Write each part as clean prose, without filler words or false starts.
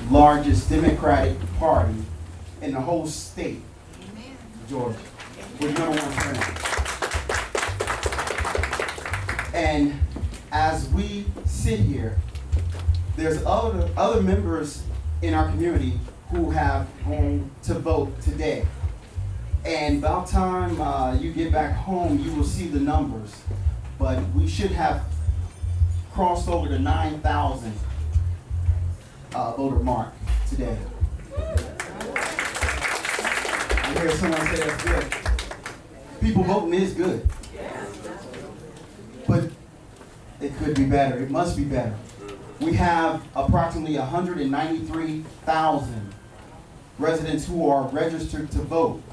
largest Democratic Party in the whole state, Georgia. We're number one turnout. And as we sit here, there's other members in our community who have gone to vote today. And about time you get back home, you will see the numbers. But we should have crossed over the 9,000 voter mark today. I hear someone say that's good. People voting is good. But it could be better. It must be better. We have approximately 193,000 residents who are registered to vote.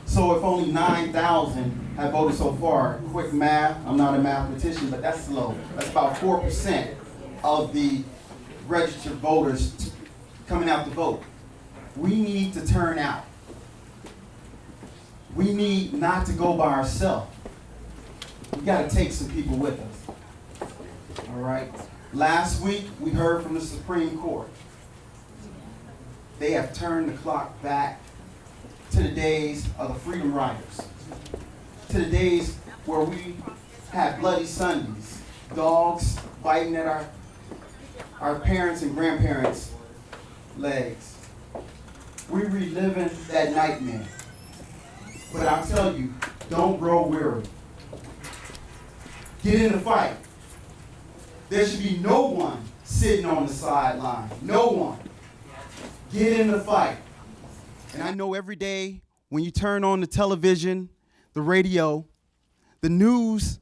So if only 9,000 have voted so far, quick math, I'm not a mathematician, but that's low. That's about 4% of the registered voters coming out to vote. We need to turn out. We need not to go by ourselves. We got to take some people with us. All right? Last week, we heard from the Supreme Court. They have turned the clock back to the days of the Freedom Riders, to the days where we had bloody Sundays, dogs biting at our parents' and grandparents' legs. We reliving that nightmare. But I'll tell you, don't grow weary. Get in the fight. There should be no one sitting on the sideline. No one. Get in the fight. And I know every day when you turn on the television, the radio, the news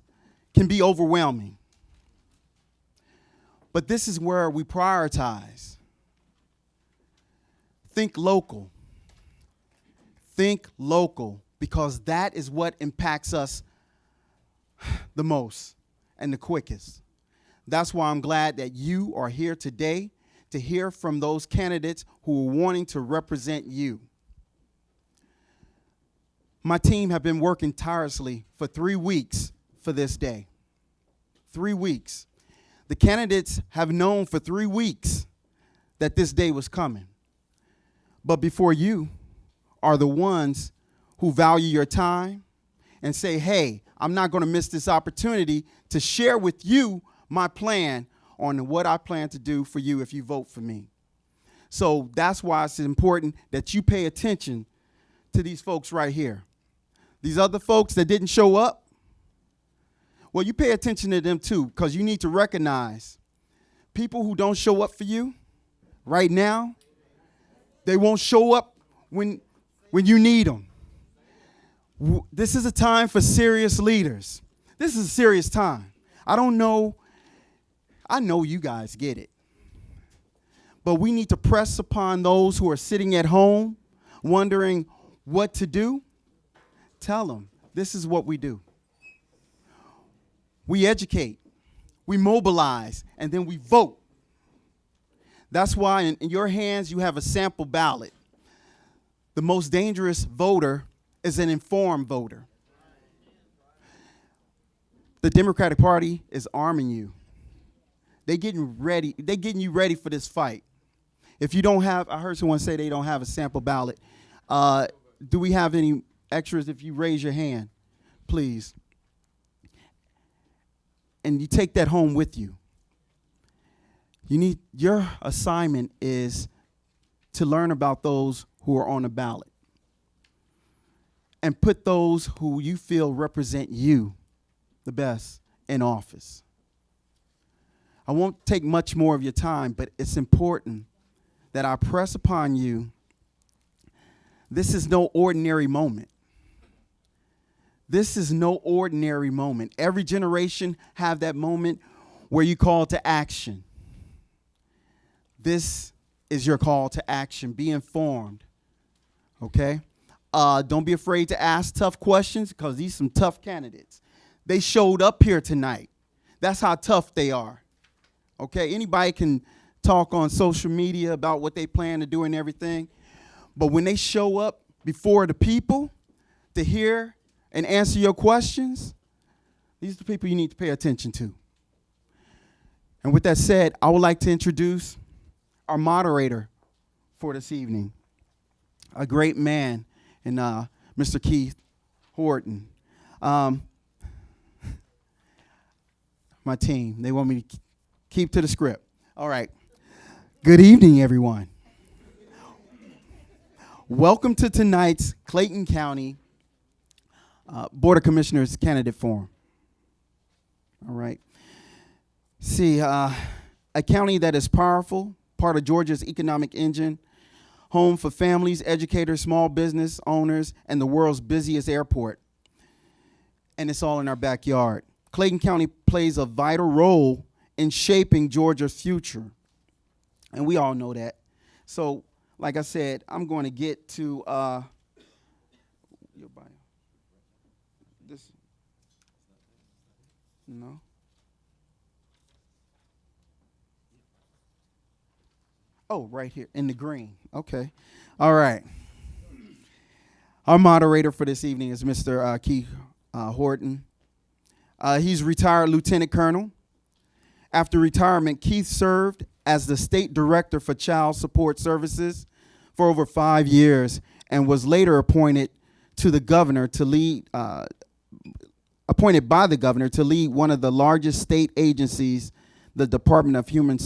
can be overwhelming. But this is where we prioritize. Think local. Think local, because that is what impacts us the most and the quickest. That's why I'm glad that you are here today to hear from those candidates who are wanting to represent you. My team have been working tirelessly for 3 weeks for this day. 3 weeks. The candidates have known for 3 weeks that this day was coming. But before you are the ones who value your time and say, hey, I'm not going to miss this opportunity to share with you my plan on what I plan to do for you if you vote for me. So that's why it's important that you pay attention to these folks right here. These other folks that didn't show up, well, you pay attention to them too, because you need to recognize people who don't show up for you right now, they won't show up when you need them. This is a time for serious leaders. This is a serious time. I know you guys get it. But we need to press upon those who are sitting at home wondering what to do. Tell them, this is what we do. We educate, we mobilize, and then we vote. That's why in your hands you have a sample ballot. The most dangerous voter is an informed voter. The Democratic Party is arming you. They're getting you ready for this fight. If you don't have, I heard someone say they don't have a sample ballot. Do we have any extras? If you raise your hand, please. And you take that home with you. Your assignment is to learn about those who are on the ballot and put those who you feel represent you the best in office. I won't take much more of your time, but it's important that I press upon you. This is no ordinary moment. This is no ordinary moment. Every generation have that moment where you call to action. This is your call to action. Be informed, okay? Don't be afraid to ask tough questions, because these are some tough candidates. They showed up here tonight. That's how tough they are, okay? Anybody can talk on social media about what they plan to do and everything, but when they show up before the people to hear and answer your questions, these are the people you need to pay attention to. And with that said, I would like to introduce our moderator for this evening, a great man, and Mr. Keith Horton. My team, they want me to keep to the script. All right. Good evening, everyone. Welcome to tonight's Clayton County Board of Commissioners Candidate Forum. All right. See, a county that is powerful, part of Georgia's economic engine, home for families, educators, small business owners, and the world's busiest airport. And it's all in our backyard. Clayton County plays a vital role in shaping Georgia's future. And we all know that. So, like I said, I'm going to get to your bio. This. No. Oh, right here in the green. Okay. All right. Our moderator for this evening is Mr. Keith Horton. He's retired lieutenant colonel. After retirement, Keith served as the state director for child support services for over 5 years and was later appointed by the governor to lead one of the largest state agencies, the Department of Human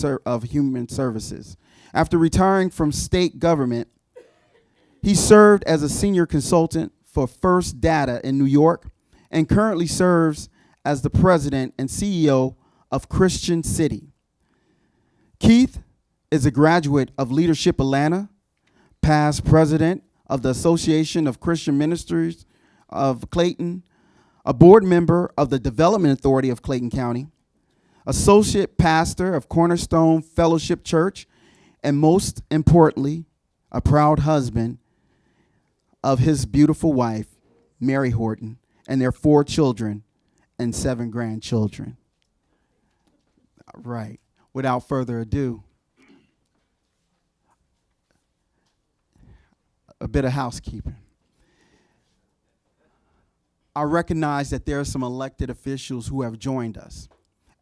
Services. After retiring from state government, he served as a senior consultant for First Data in New York and currently serves as the president and CEO of Christian City. Keith is a graduate of Leadership Atlanta, past president of the Association of Christian Ministries of Clayton, a board member of the Development Authority of Clayton County, associate pastor of Cornerstone Fellowship Church, and most importantly, a proud husband of his beautiful wife, Mary Horton, and their 4 children and 7 grandchildren. Right. Without further ado, a bit of housekeeping. I recognize that there are some elected officials who have joined us,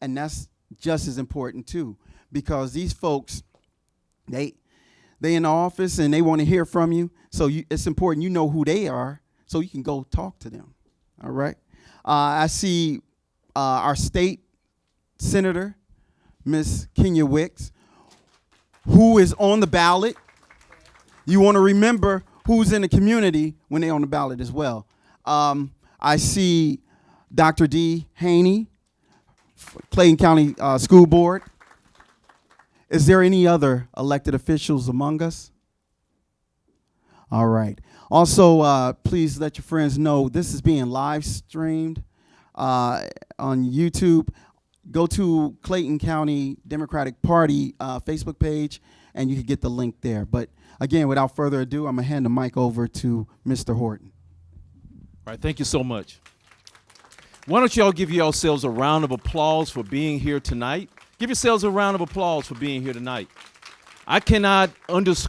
and that's just as important too, because these folks, they in the office and they want to hear from you, so it's important you know who they are so you can go talk to them. All right. I see our state senator, Miss Kenya Wicks, who is on the ballot. You want to remember who's in the community when they're on the ballot as well. I see Dr. D. Haney, Clayton County School Board. Is there any other elected officials among us? All right. Also, please let your friends know this is being live streamed on YouTube. Go to Clayton County Democratic Party Facebook page, and you can get the link there. But again, without further ado, I'm going to hand the mic over to Mr. Horton. All right, thank you so much. Why don't y'all give yourselves a round of applause for being here tonight? Give yourselves a round of applause for being here tonight. I cannot impress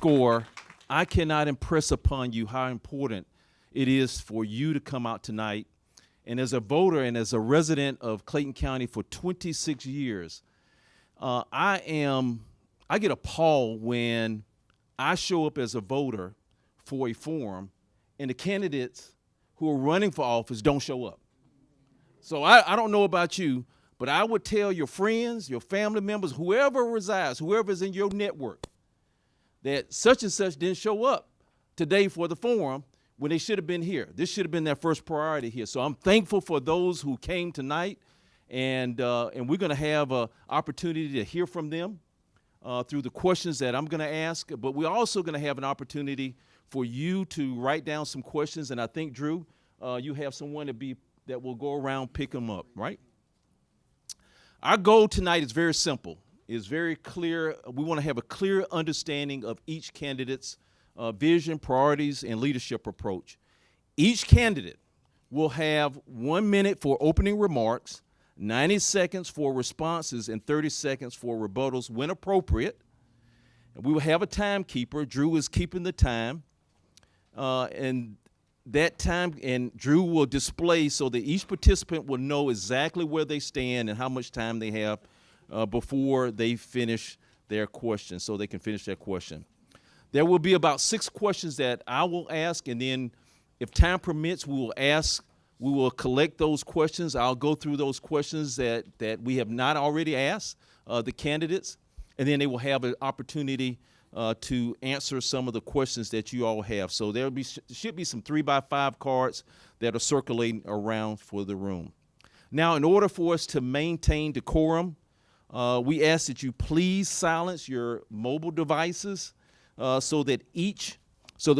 upon you how important it is for you to come out tonight. And as a voter and as a resident of Clayton County for 26 years, I get appalled when I show up as a voter for a forum and the candidates who are running for office don't show up. So I don't know about you, but I would tell your friends, your family members, whoever resides, whoever's in your network, that such and such didn't show up today for the forum when they should have been here. This should have been their first priority here. So I'm thankful for those who came tonight, and we're going to have an opportunity to hear from them through the questions that I'm going to ask, but we're also going to have an opportunity for you to write down some questions, and I think, Drew, you have someone that will go around pick them up, right? Our goal tonight is very simple. It's very clear. We want to have a clear understanding of each candidate's vision, priorities, and leadership approach. Each candidate will have 1 minute for opening remarks, 90 seconds for responses, and 30 seconds for rebuttals when appropriate. And we will have a timekeeper. Drew is keeping the time. And that time, and Drew will display so that each participant will know exactly where they stand and how much time they have before they finish their question so they can finish their question. There will be about 6 questions that I will ask, and then if time permits, we will collect those questions. I'll go through those questions that we have not already asked the candidates, and then they will have an opportunity to answer some of the questions that you all have. So there should be some 3x5 cards that are circulating around for the room. Now, in order for us to maintain decorum, we ask that you please silence your mobile devices so that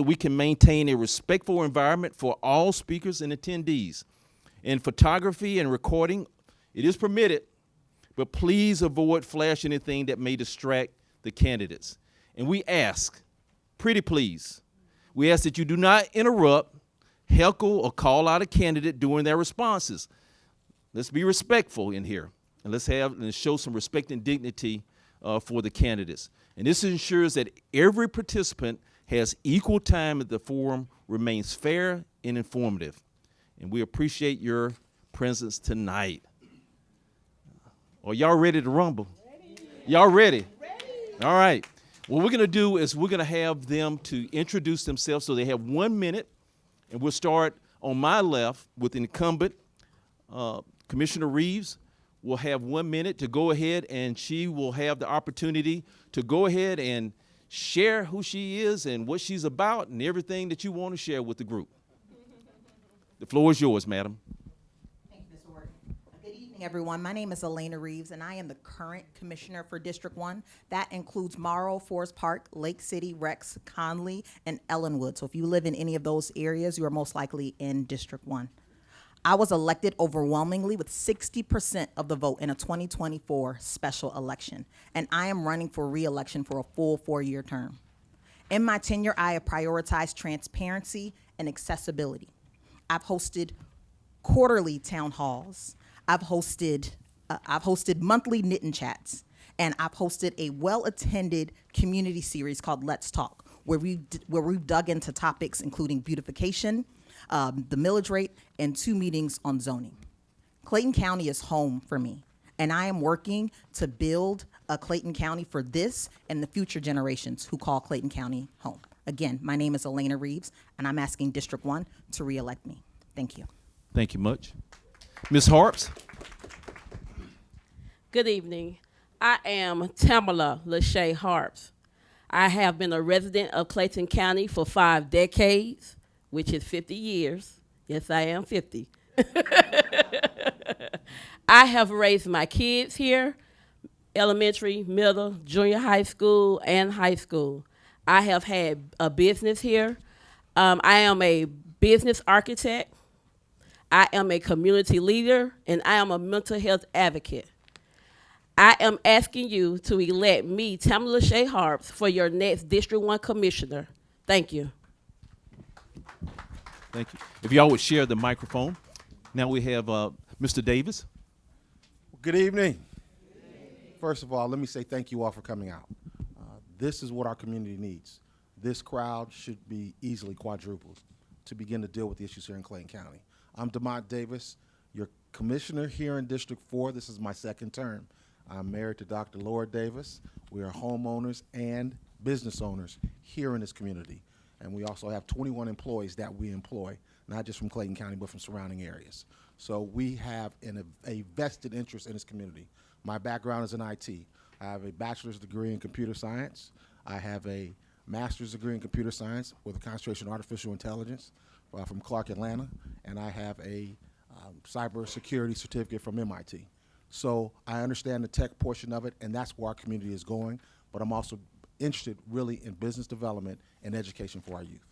we can maintain a respectful environment for all speakers and attendees. In photography and recording, it is permitted, but please avoid flashing anything that may distract the candidates. And we ask, pretty please, we ask that you do not interrupt, heckle, or call out a candidate during their responses. Let's be respectful in here, and let's show some respect and dignity for the candidates. And this ensures that every participant has equal time, at the forum remains fair and informative. And we appreciate your presence tonight. Are y'all ready to rumble? Y'all ready? All right. What we're going to do is we're going to have them to introduce themselves, so they have 1 minute. And we'll start on my left with incumbent Commissioner Reeves. Will have 1 minute to go ahead, and she will have the opportunity to go ahead and share who she is and what she's about and everything that you want to share with the group. The floor is yours, madam. Thank you, Mr. Ward. Good evening, everyone. My name is Elena Reeves, and I am the current commissioner for District 1. That includes Morrow, Forest Park, Lake City, Rex, Conley, and Ellenwood. So if you live in any of those areas, you are most likely in District 1. I was elected overwhelmingly with 60% of the vote in a 2024 special election, and I am running for re-election for a full 4-year term. In my tenure, I have prioritized transparency and accessibility. I've hosted quarterly town halls. I've hosted monthly knitting chats, and I've hosted a well-attended community series called Let's Talk, where we've dug into topics including beautification, the millage rate, and 2 meetings on zoning. Clayton County is home for me, and I am working to build a Clayton County for this and the future generations who call Clayton County home. Again, my name is Elena Reeves, and I'm asking District 1 to re-elect me. Thank you. Thank you much. Ms. Harps. Good evening. I am Tamala Lachey Harps. I have been a resident of Clayton County for 5 decades, which is 50 years. Yes, I am 50. I have raised my kids here, elementary, middle, junior high school, and high school. I have had a business here. I am a business architect. I am a community leader, and I am a mental health advocate. I am asking you to elect me, Tamala Lachey Harps, for your next District 1 Commissioner. Thank you. Thank you. If y'all would share the microphone. Now we have Mr. Davis. Good evening. First of all, let me say thank you all for coming out. This is what our community needs. This crowd should be easily quadrupled to begin to deal with the issues here in Clayton County. I'm DeMont Davis, your commissioner here in District 4. This is my 2nd term. I'm married to Dr. Laura Davis. We are homeowners and business owners here in this community. And we also have 21 employees that we employ, not just from Clayton County, but from surrounding areas. So we have a vested interest in this community. My background is in IT. I have a bachelor's degree in computer science. I have a master's degree in computer science with a concentration in artificial intelligence from Clark Atlanta, and I have a cybersecurity certificate from MIT. So I understand the tech portion of it, and that's where our community is going, but I'm also interested really in business development and education for our youth.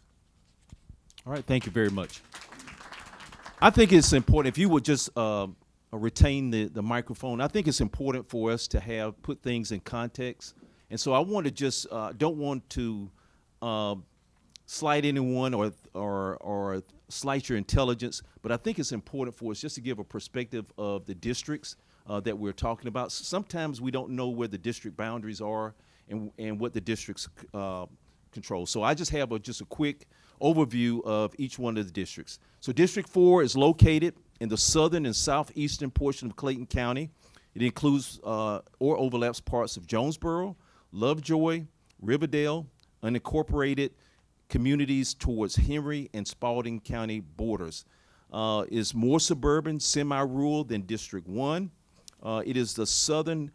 All right, thank you very much. I think it's important, if you would just retain the microphone, I think it's important for us to put things in context. And so I want to just, don't want to slight anyone or slight your intelligence, but I think it's important for us just to give a perspective of the districts that we're talking about. Sometimes we don't know where the district boundaries are and what the districts control. So I just have just a quick overview of each one of the districts. So District 4 is located in the southern and southeastern portion of Clayton County. It includes or overlaps parts of Jonesboro, Lovejoy, Riverdale, unincorporated communities towards Henry and Spalding County borders. Is more suburban, semi-rural than District 1. It is the southern,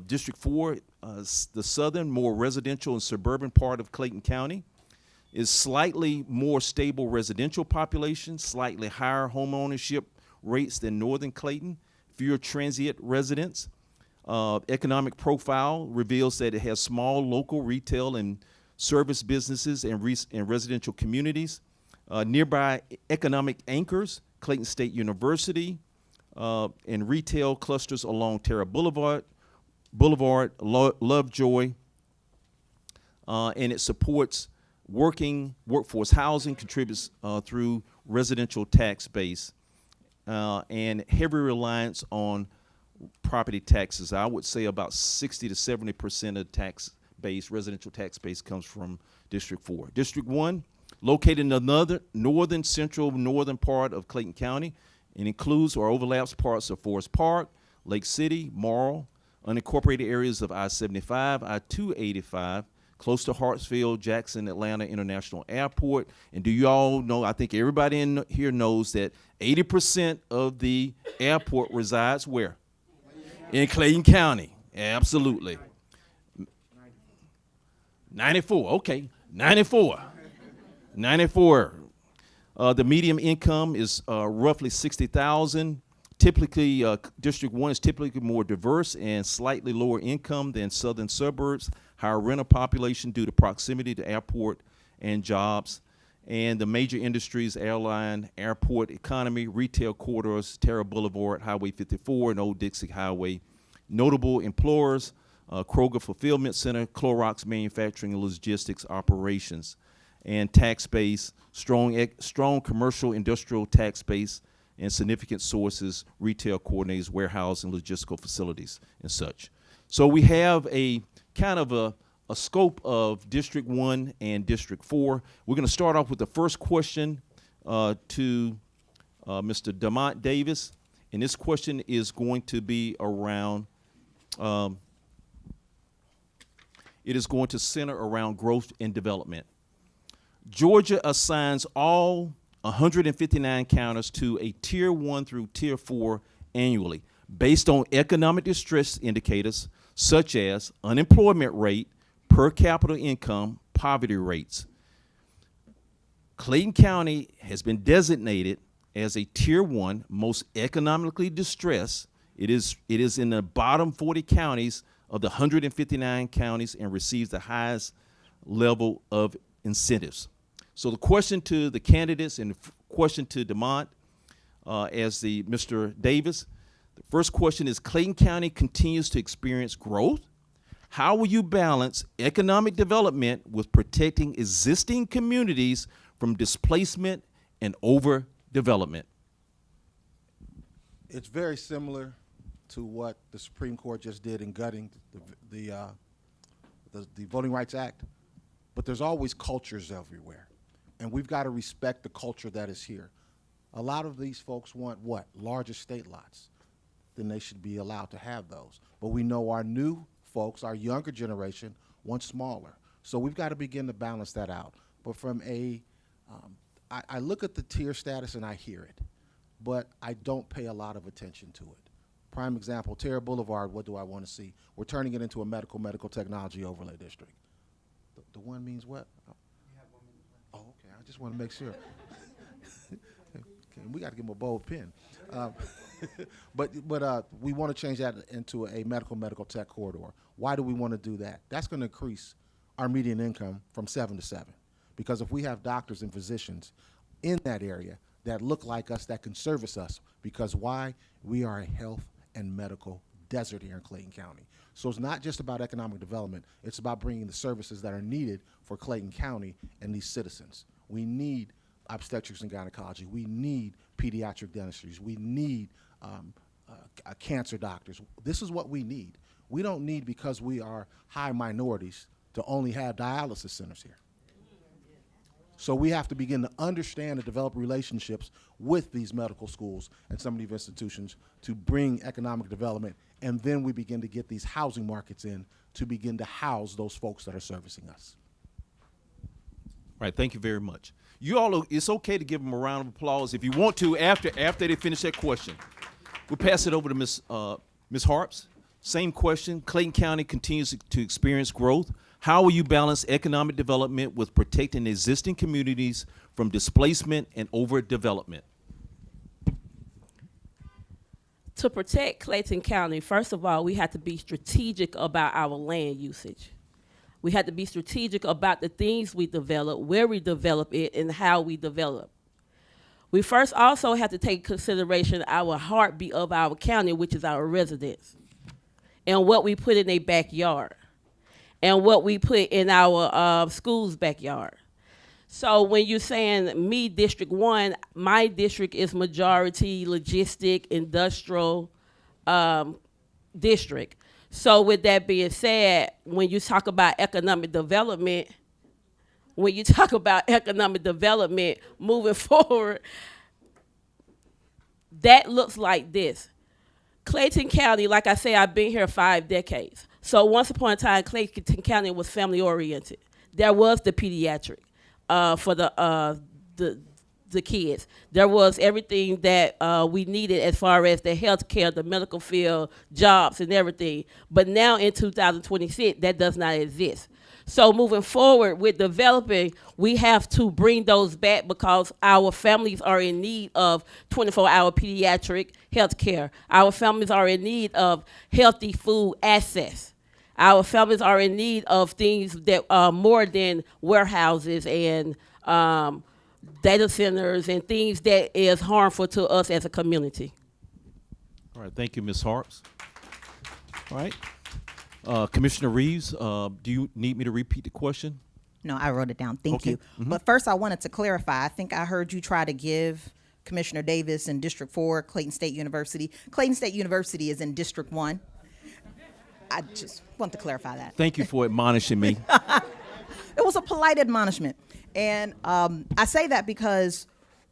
District 4, the southern, more residential and suburban part of Clayton County. Is slightly more stable residential population, slightly higher home ownership rates than northern Clayton, fewer transient residents. Economic profile reveals that it has small local retail and service businesses and residential communities. Nearby economic anchors, Clayton State University, and retail clusters along Terra Boulevard, Lovejoy, and it supports workforce housing, contributes through residential tax base, and heavy reliance on property taxes. I would say about 60 to 70% of residential tax base comes from District 4. District 1, located in the northern part of Clayton County, and includes or overlaps parts of Forest Park, Lake City, Morrill, unincorporated areas of I-75, I-285, close to Hartsfield, Jackson, Atlanta International Airport. And do you all know, I think everybody in here knows that 80% of the airport resides where? In Clayton County. Absolutely. 94, okay, 94. 94. The median income is roughly $60,000. Typically, District 1 is typically more diverse and slightly lower income than southern suburbs, higher rental population due to proximity to airport and jobs, and the major industries, airline, airport, economy, retail corridors, Terra Boulevard, Highway 54, and Old Dixie Highway. Notable employers, Kroger Fulfillment Center, Clorox Manufacturing and Logistics Operations, and tax base, strong commercial industrial tax base, and significant sources, retail coordinators, warehouse and logistical facilities and such. So we have a kind of a scope of District 1 and District 4. We're going to start off with the first question to Mr. Demont Davis, and this question is going to be around, it is going to center around growth and development. Georgia assigns all 159 counties to a Tier 1 through Tier 4 annually based on economic distress indicators such as unemployment rate, per capita income, poverty rates. Clayton County has been designated as a Tier 1, most economically distressed. It is in the bottom 40 counties of the 159 counties and receives the highest level of incentives. So the question to the candidates and the question to Demont Mr. Davis, the first question is, Clayton County continues to experience growth. How will you balance economic development with protecting existing communities from displacement and overdevelopment? It's very similar to what the Supreme Court just did in gutting the Voting Rights Act, but there's always cultures everywhere. And we've got to respect the culture that is here. A lot of these folks want what? Large estate lots. Then they should be allowed to have those. But we know our new folks, our younger generation, want smaller. So we've got to begin to balance that out. But from I look at the tier status and I hear it, but I don't pay a lot of attention to it. Prime example, Terra Boulevard, what do I want to see? We're turning it into a medical technology overlay district. The one means what? Oh, okay, I just want to make sure. Okay, we got to give them a bold pen. But we want to change that into a medical tech corridor. Why do we want to do that? That's going to increase our median income from 7 to 7. Because if we have doctors and physicians in that area that look like us, that can service us, because why? We are a health and medical desert here in Clayton County. So it's not just about economic development, it's about bringing the services that are needed for Clayton County and these citizens. We need obstetrics and gynecology, we need pediatric dentistries, we need cancer doctors. This is what we need. We don't need, because we are high minorities, to only have dialysis centers here. So we have to begin to understand and develop relationships with these medical schools and some of these institutions to bring economic development, and then we begin to get these housing markets in to begin to house those folks that are servicing us. All right, thank you very much. You all, it's okay to give them a round of applause if you want to after they finish that question. We'll pass it over to Ms. Harps. Same question. Clayton County continues to experience growth. How will you balance economic development with protecting existing communities from displacement and overdevelopment? To protect Clayton County, first of all, we have to be strategic about our land usage. We have to be strategic about the things we develop, where we develop it, and how we develop. We first also have to take consideration our heartbeat of our county, which is our residents, and what we put in their backyard, and what we put in our school's backyard. So when you're saying me, District 1, my district is majority logistic, industrial district. So with that being said, when you talk about economic development, moving forward, that looks like this. Clayton County, like I say, I've been here 5 decades. So once upon a time, Clayton County was family oriented. There was the pediatric for the kids. There was everything that we needed as far as the healthcare, the medical field, jobs, and everything. But now in 2026, that does not exist. So moving forward with developing, we have to bring those back because our families are in need of 24-hour pediatric healthcare. Our families are in need of healthy food access. Our families are in need of things that are more than warehouses and data centers and things that is harmful to us as a community. All right, thank you, Ms. Harps. All right. Commissioner Reeves, do you need me to repeat the question? No, I wrote it down. Thank Okay. you. But first, I wanted to clarify. I think I heard you try to give Commissioner Davis in District 4, Clayton State University. Clayton State University is in District 1. I just want to clarify that. Thank you for admonishing me. It was a polite admonishment. And I say that because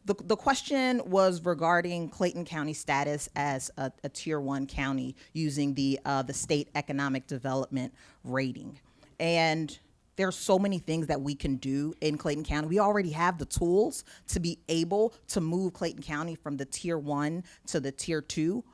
the question was regarding Clayton County status as a Tier 1 county using the state economic development rating. And there's so many things that we can do in Clayton County. We already have the tools to be able to move Clayton County from the Tier 1 to the Tier 2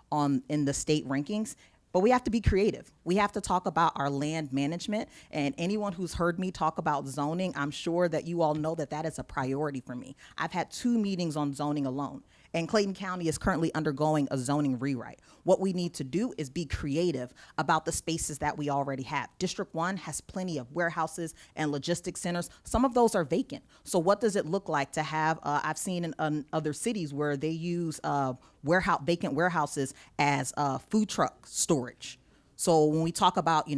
in the state rankings. But we have to be creative. We have to talk about our land management. And anyone who's heard me talk about zoning, I'm sure that you all know that that is a priority for me. I've had 2 meetings on zoning alone. And Clayton County is currently undergoing a zoning rewrite. What we need to do is be creative about the spaces that we already have. District 1 has plenty of warehouses and logistics centers. Some of those are vacant. So what does it look like to have, I've seen in other cities where they use vacant warehouses as food truck storage. So when we talk about,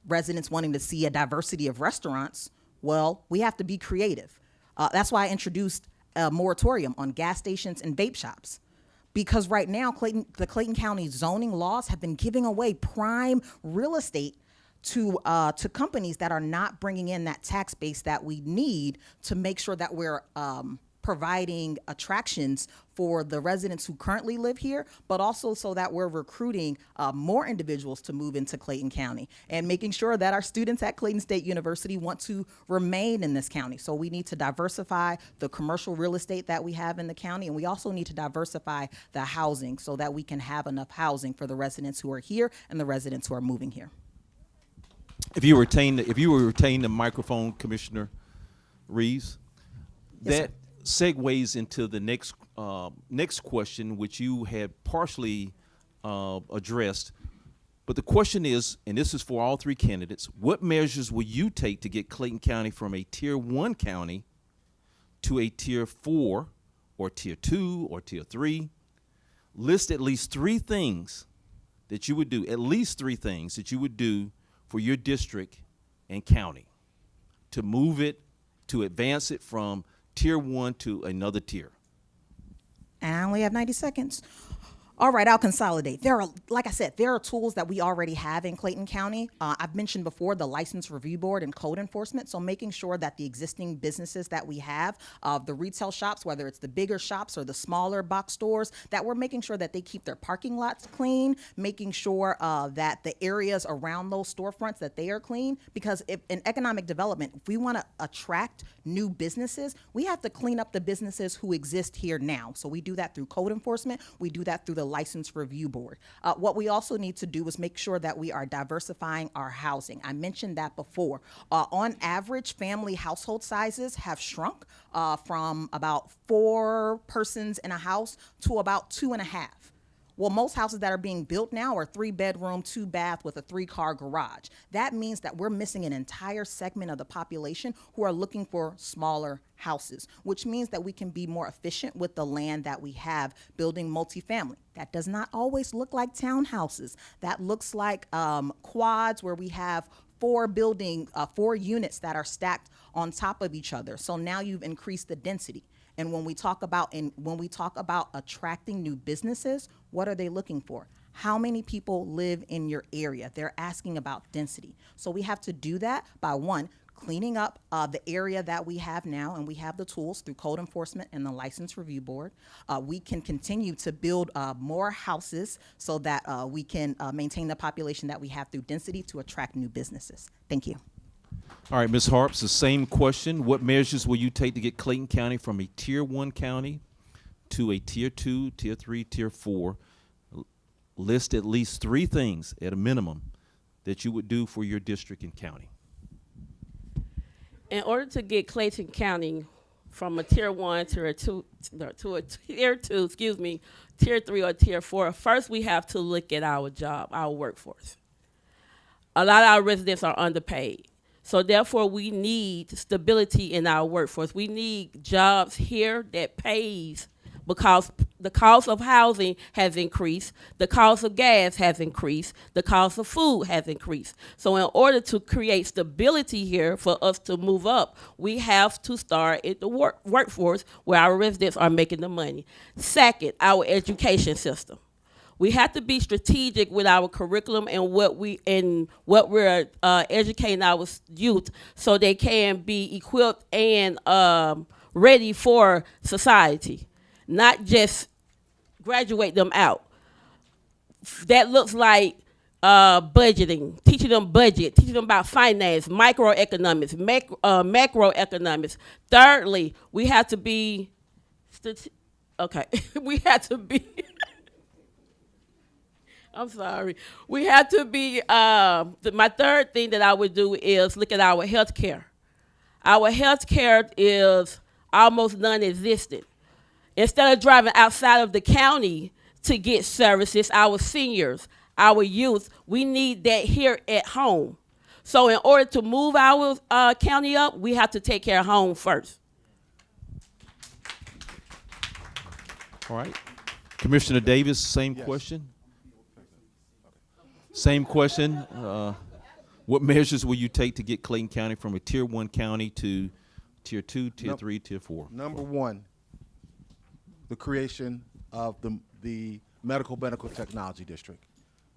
residents wanting to see a diversity of restaurants, well, we have to be creative. That's why I introduced a moratorium on gas stations and vape shops. Because right now, the Clayton County zoning laws have been giving away prime real estate to companies that are not bringing in that tax base that we need to make sure that we're providing attractions for the residents who currently live here, but also so that we're recruiting more individuals to move into Clayton County and making sure that our students at Clayton State University want to remain in this county. So we need to diversify the commercial real estate that we have in the county, and we also need to diversify the housing so that we can have enough housing for the residents who are here and the residents who are moving here. If you retain the microphone, Commissioner Reeves, Yes, that segues into the next question, which you had partially addressed. But the question is, and this is for all 3 candidates, what measures will you take to get Clayton County from a Tier 1 county to a Tier 4 or Tier 2 or Tier 3? List at least 3 things that you would do, for your district and county to move it, to advance it from Tier 1 to another tier. And I only have 90 seconds. All right, I'll consolidate. Like I said, there are tools that we already have in Clayton County. I've mentioned before the License Review Board and code enforcement. So making sure that the existing businesses that we have, the retail shops, whether it's the bigger shops or the smaller box stores, that we're making sure that they keep their parking lots clean, making sure that the areas around those storefronts that they are clean. Because if in economic development, if we want to attract new businesses, we have to clean up the businesses who exist here now. So we do that through code enforcement. We do that through the License Review Board. What we also need to do is make sure that we are diversifying our housing. I mentioned that before. On average, family household sizes have shrunk from about 4 persons in a house to about 2.5. Well, most houses that are being built now are 3-bedroom, 2-bath with a 3-car garage. That means that we're missing an entire segment of the population who are looking for smaller houses, which means that we can be more efficient with the land that we have building multifamily. That does not always look like townhouses. That looks like quads where we have 4 units that are stacked on top of each other. So now you've increased the density. And when we talk about attracting new businesses, what are they looking for? How many people live in your area? They're asking about density. So we have to do that by, one, cleaning up the area that we have now, and we have the tools through code enforcement and the License Review Board. We can continue to build more houses so that we can maintain the population that we have through density to attract new businesses. Thank you. All right, Ms. Harps, the same question. What measures will you take to get Clayton County from a Tier 1 county to a Tier 2, Tier 3, Tier 4? List at least 3 things at a minimum that you would do for your district and county. In order to get Clayton County from a Tier 1 to a Tier 2, Tier 3 or Tier 4, first we have to look at our workforce. A lot of our residents are underpaid. So therefore, we need stability in our workforce. We need jobs here that pays, because the cost of housing has increased, the cost of gas has increased, the cost of food has increased. So in order to create stability here for us to move up, we have to start at the workforce where our residents are making the money. Second, our education system. We have to be strategic with our curriculum and what we're educating our youth so they can be equipped and ready for society, not just graduate them out. That looks like budgeting, teaching them budget, teaching them about finance, microeconomics, macroeconomics. Thirdly, we have to be, we have to be. I'm sorry. We have to be, my third thing that I would do is look at our health care. Our health care is almost non-existent. Instead of driving outside of the county to get services, our seniors, our youth, we need that here at home. So in order to move our county up, we have to take care of home first. All right. Commissioner Davis, same question. Same question. What measures will you take to get Clayton County from a Tier 1 county to Tier 2, Tier 3, Tier 4? Number 1, the creation of the Medical Technology District.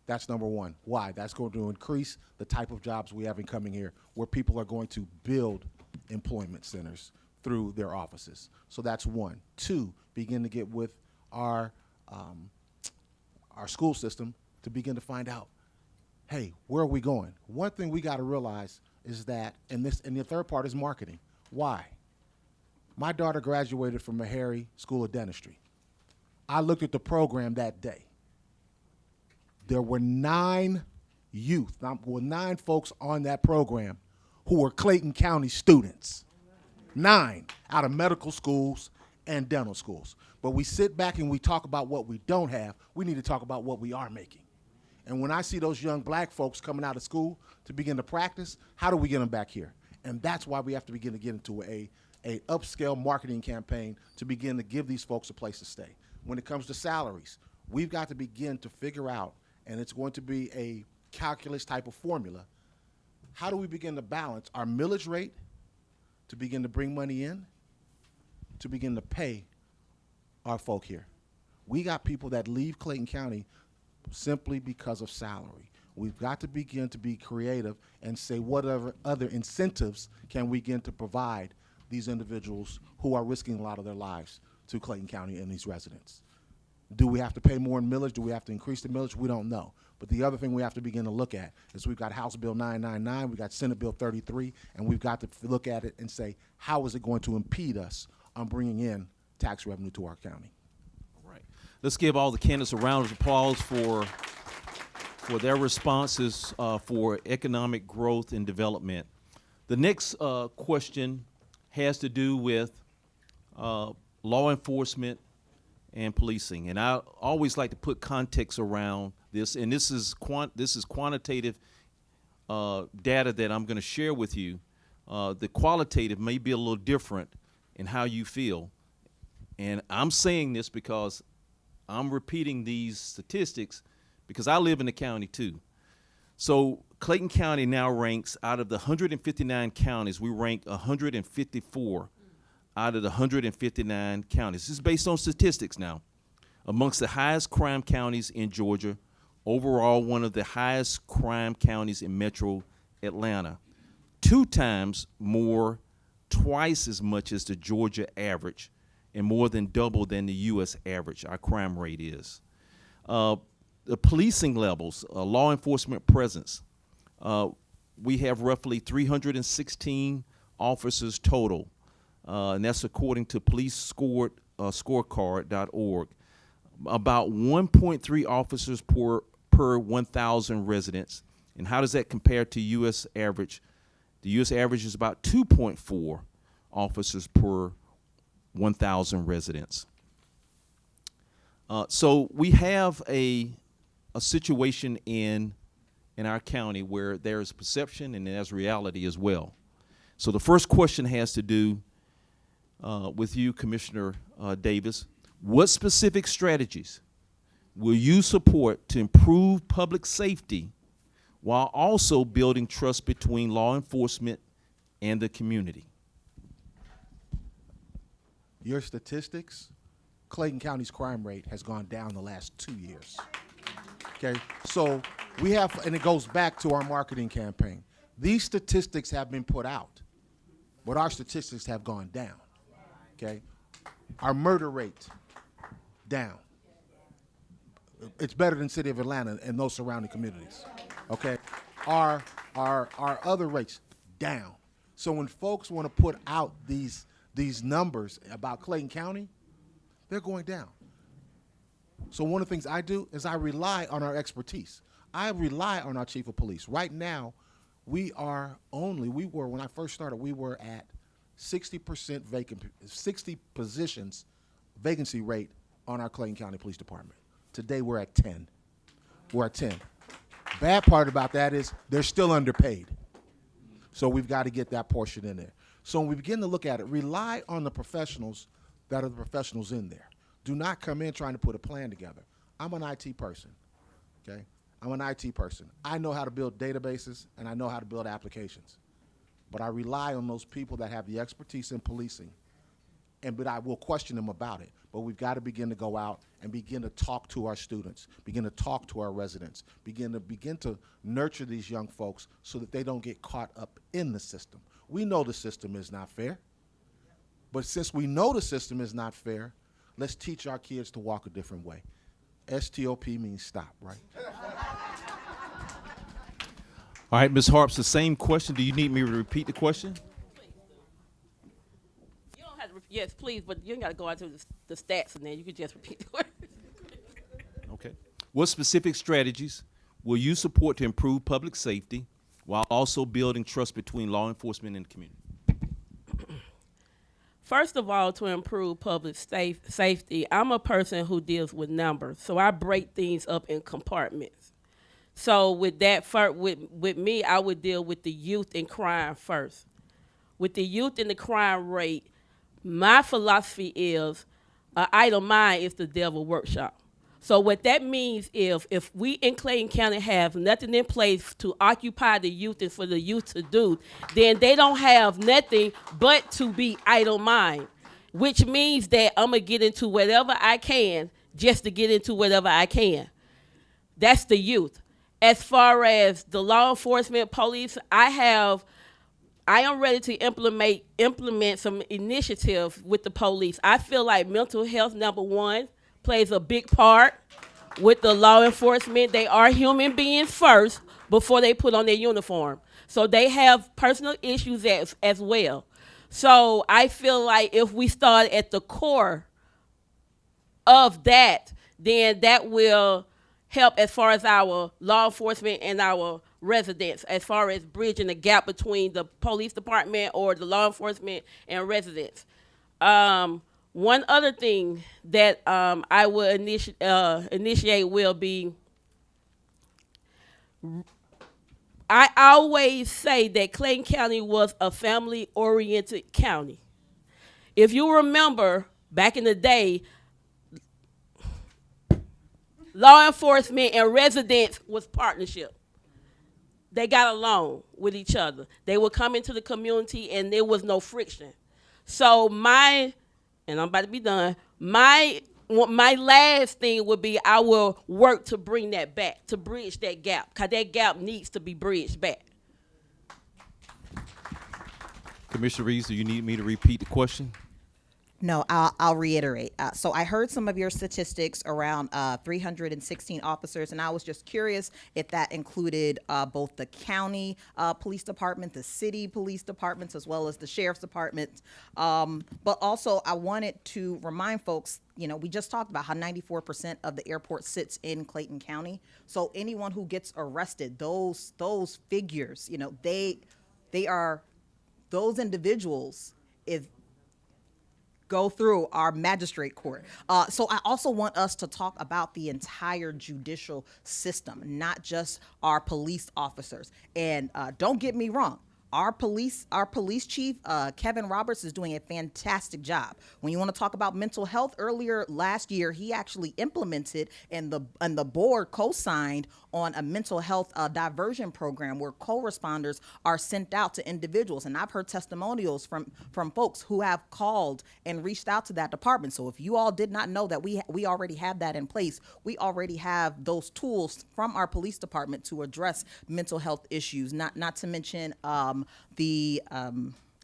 That's number 1. Why? That's going to increase the type of jobs we have coming here, where people are going to build employment centers through their offices. So that's 1. 2, begin to get with our school system to begin to find out, hey, where are we going? One thing we got to realize is that, and the third part is marketing. Why? My daughter graduated from Meharry School of Dentistry. I looked at the program that day. There were 9 folks on that program who were Clayton County students. 9 out of medical schools and dental schools. But we sit back and we talk about what we don't have. We need to talk about what we are making. And when I see those young black folks coming out of school to begin to practice, how do we get them back here? And that's why we have to begin to get into a upscale marketing campaign to begin to give these folks a place to stay. When it comes to salaries, we've got to begin to figure out, and it's going to be a calculus type of formula, how do we begin to balance our millage rate to begin to bring money in, to begin to pay our folk here? We got people that leave Clayton County simply because of salary. We've got to begin to be creative and say whatever other incentives can we begin to provide these individuals who are risking a lot of their lives to Clayton County and these residents. Do we have to pay more in millage? Do we have to increase the millage? We don't know. But the other thing we have to begin to look at is we've got House Bill 999, we've got Senate Bill 33, and we've got to look at it and say, how is it going to impede us on bringing in tax revenue to our county? All right. Let's give all the candidates a round of applause for their responses for economic growth and development. The next question has to do with law enforcement and policing, and I always like to put context around this. And this is quantitative data that I'm going to share with you. The qualitative may be a little different in how you feel, and I'm saying this because I'm repeating these statistics because I live in the county too. So Clayton County now ranks, out of the 159 counties, we rank 154 out of the 159 counties. This is based on statistics now. Amongst the highest crime counties in Georgia, overall one of the highest crime counties in metro Atlanta. 2 times more, twice as much as the Georgia average, and more than double than the U.S. average, our crime rate is. The policing levels, law enforcement presence, we have roughly 316 officers total, and that's according to scorecard.org. About 1.3 officers per 1,000 residents. And how does that compare to U.S. average? The U.S. average is about 2.4 officers per 1,000 residents. So we have a situation in our county where there is perception and there's reality as well. So the first question has to do with you, Commissioner Davis. What specific strategies will you support to improve public safety while also building trust between law enforcement and the community? Your statistics, Clayton County's crime rate has gone down the last 2 years. Okay, so we have, and it goes back to our marketing campaign. These statistics have been put out, but our statistics have gone down. Okay, our murder rate down. It's better than City of Atlanta and those surrounding communities. Okay, our other rates down. So when folks want to put out these numbers about Clayton County, they're going down. So one of the things I do is I rely on our expertise. I rely on our chief of police. Right now, when I first started, we were at 60% vacant, 60 positions vacancy rate on our Clayton County Police Department. Today we're at 10. We're at 10. Bad part about that is they're still underpaid. So we've got to get that portion in there. So when we begin to look at it, rely on the professionals that are the professionals in there. Do not come in trying to put a plan together. I'm an IT person, okay? I'm an IT person. I know how to build databases and I know how to build applications. But I rely on those people that have the expertise in policing, but I will question them about it. But we've got to begin to go out and begin to talk to our students, begin to talk to our residents, begin to nurture these young folks so that they don't get caught up in the system. We know the system is not fair, but since we know the system is not fair, let's teach our kids to walk a different way. STOP means stop, right? All right, Ms. Harps, the same question. Do you need me to repeat the question? You don't have to, yes, please, but you ain't got to go into the stats and then you can just repeat the question. Okay. What specific strategies will you support to improve public safety while also building trust between law enforcement and the community? First of all, to improve public safety, I'm a person who deals with numbers, so I break things up in compartments. So with that, with me, I would deal with the youth and crime first. With the youth and the crime rate, my philosophy is idle mind is the devil workshop. So what that means is if we in Clayton County have nothing in place to occupy the youth and for the youth to do, then they don't have nothing but to be idle mind, which means that I'm going to get into whatever I can just to get into whatever I can. That's the youth. As far as the law enforcement, police, I am ready to implement some initiatives with the police. I feel like mental health, number one, plays a big part with the law enforcement. They are human beings first before they put on their uniform. So they have personal issues as well. So I feel like if we start at the core of that, then that will help as far as our law enforcement and our residents, as far as bridging the gap between the police department or the law enforcement and residents. One other thing that I will initiate will be, I always say that Clayton County was a family-oriented county. If you remember, back in the day, law enforcement and residents was partnership. They got along with each other. They would come into the community and there was no friction. So and I'm about to be done, my last thing would be I will work to bring that back, to bridge that gap, because that gap needs to be bridged back. Commissioner Reeves, do you need me to repeat the question? No, I'll reiterate. So I heard some of your statistics around 316 officers, and I was just curious if that included both the county police department, the city police departments, as well as the sheriff's department. But also, I wanted to remind folks, we just talked about how 94% of the airport sits in Clayton County. So anyone who gets arrested, those figures, they are those individuals go through our magistrate court. So I also want us to talk about the entire judicial system, not just our police officers. And don't get me wrong, our police chief, Kevin Roberts, is doing a fantastic job. When you want to talk about mental health, earlier last year, he actually implemented and the board co-signed on a mental health diversion program where co-responders are sent out to individuals. And I've heard testimonials from folks who have called and reached out to that department. So if you all did not know that we already have that in place, we already have those tools from our police department to address mental health issues, not to mention the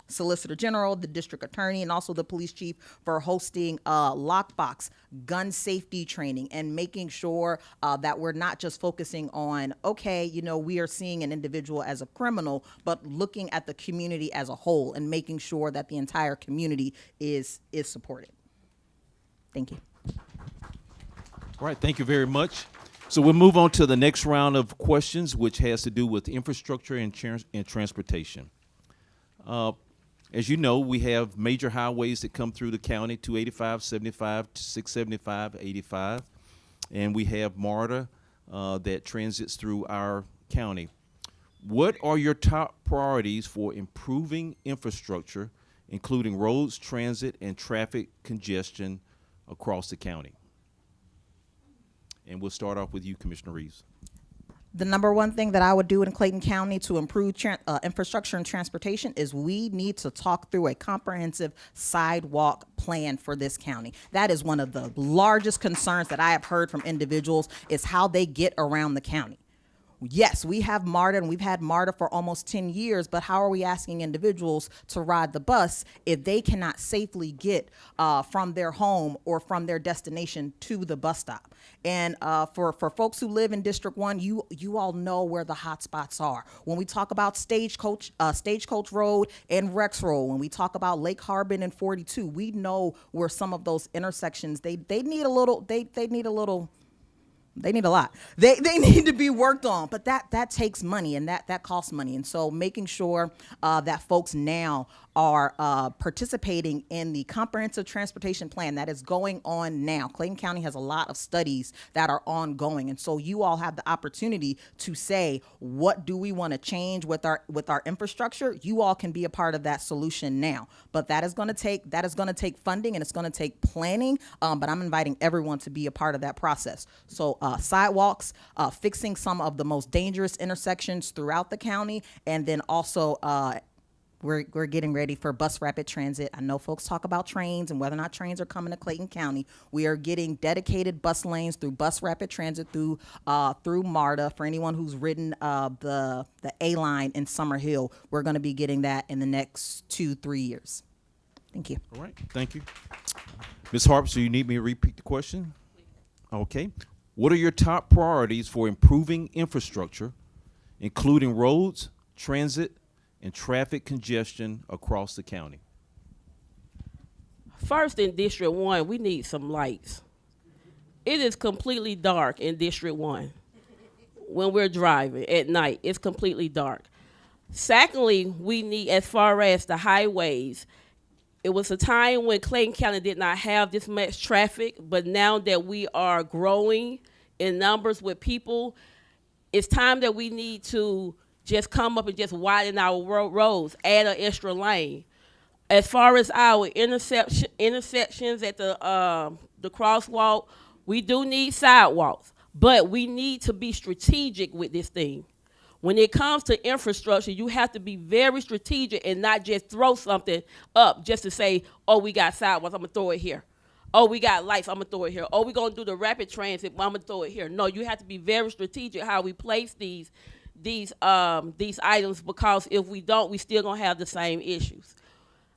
Solicitor General, the district attorney, and also the police chief for hosting lockbox gun safety training and making sure that we're not just focusing on, we are seeing an individual as a criminal, but looking at the community as a whole and making sure that the entire community is supported. Thank you. All right, thank you very much. So we'll move on to the next round of questions, which has to do with infrastructure and transportation. As you know, we have major highways that come through the county, 285, 75, 675, 85. And we have MARTA that transits through our county. What are your top priorities for improving infrastructure, including roads, transit, and traffic congestion across the county? And we'll start off with you, Commissioner Reeves. The number one thing that I would do in Clayton County to improve infrastructure and transportation is we need to talk through a comprehensive sidewalk plan for this county. That is one of the largest concerns that I have heard from individuals is how they get around the county. Yes, we have MARTA, and we've had MARTA for almost 10 years, but how are we asking individuals to ride the bus if they cannot safely get from their home or from their destination to the bus stop? And for folks who live in District 1, you all know where the hot spots are. When we talk about Stagecoach Road and Rex Road, when we talk about Lake Harbin and 42, we know where some of those intersections, they need a lot. They need to be worked on, but that takes money and that costs money. And so making sure that folks now are participating in the comprehensive transportation plan that is going on now. Clayton County has a lot of studies that are ongoing. And so you all have the opportunity to say, what do we want to change with our infrastructure? You all can be a part of that solution now, but that is going to take funding and it's going to take planning. But I'm inviting everyone to be a part of that process. So sidewalks, fixing some of the most dangerous intersections throughout the county, and then also we're getting ready for bus rapid transit. I know folks talk about trains and whether or not trains are coming to Clayton County. We are getting dedicated bus lanes through bus rapid transit through MARTA. For anyone who's ridden the A line in Summer Hill, we're going to be getting that in the next 2-3 years. Thank you. All right, thank you. Ms. Harps, do you need me to repeat the question? Okay. What are your top priorities for improving infrastructure, including roads, transit, and traffic congestion across the county? First, in District 1, we need some lights. It is completely dark in District 1 when we're driving at night. It's completely dark. Secondly, we need, as far as the highways, it was a time when Clayton County did not have this much traffic, but now that we are growing in numbers with people, it's time that we need to just come up and just widen our roads, add an extra lane. As far as our intersections at the crosswalk, we do need sidewalks, but we need to be strategic with this thing. When it comes to infrastructure, you have to be very strategic and not just throw something up just to say, oh, we got sidewalks, I'm gonna throw it here. Oh, we got lights, I'm gonna throw it here. Oh, we're gonna do the rapid transit, I'm gonna throw it here. No, you have to be very strategic how we place these items, because if we don't, we still gonna have the same issues.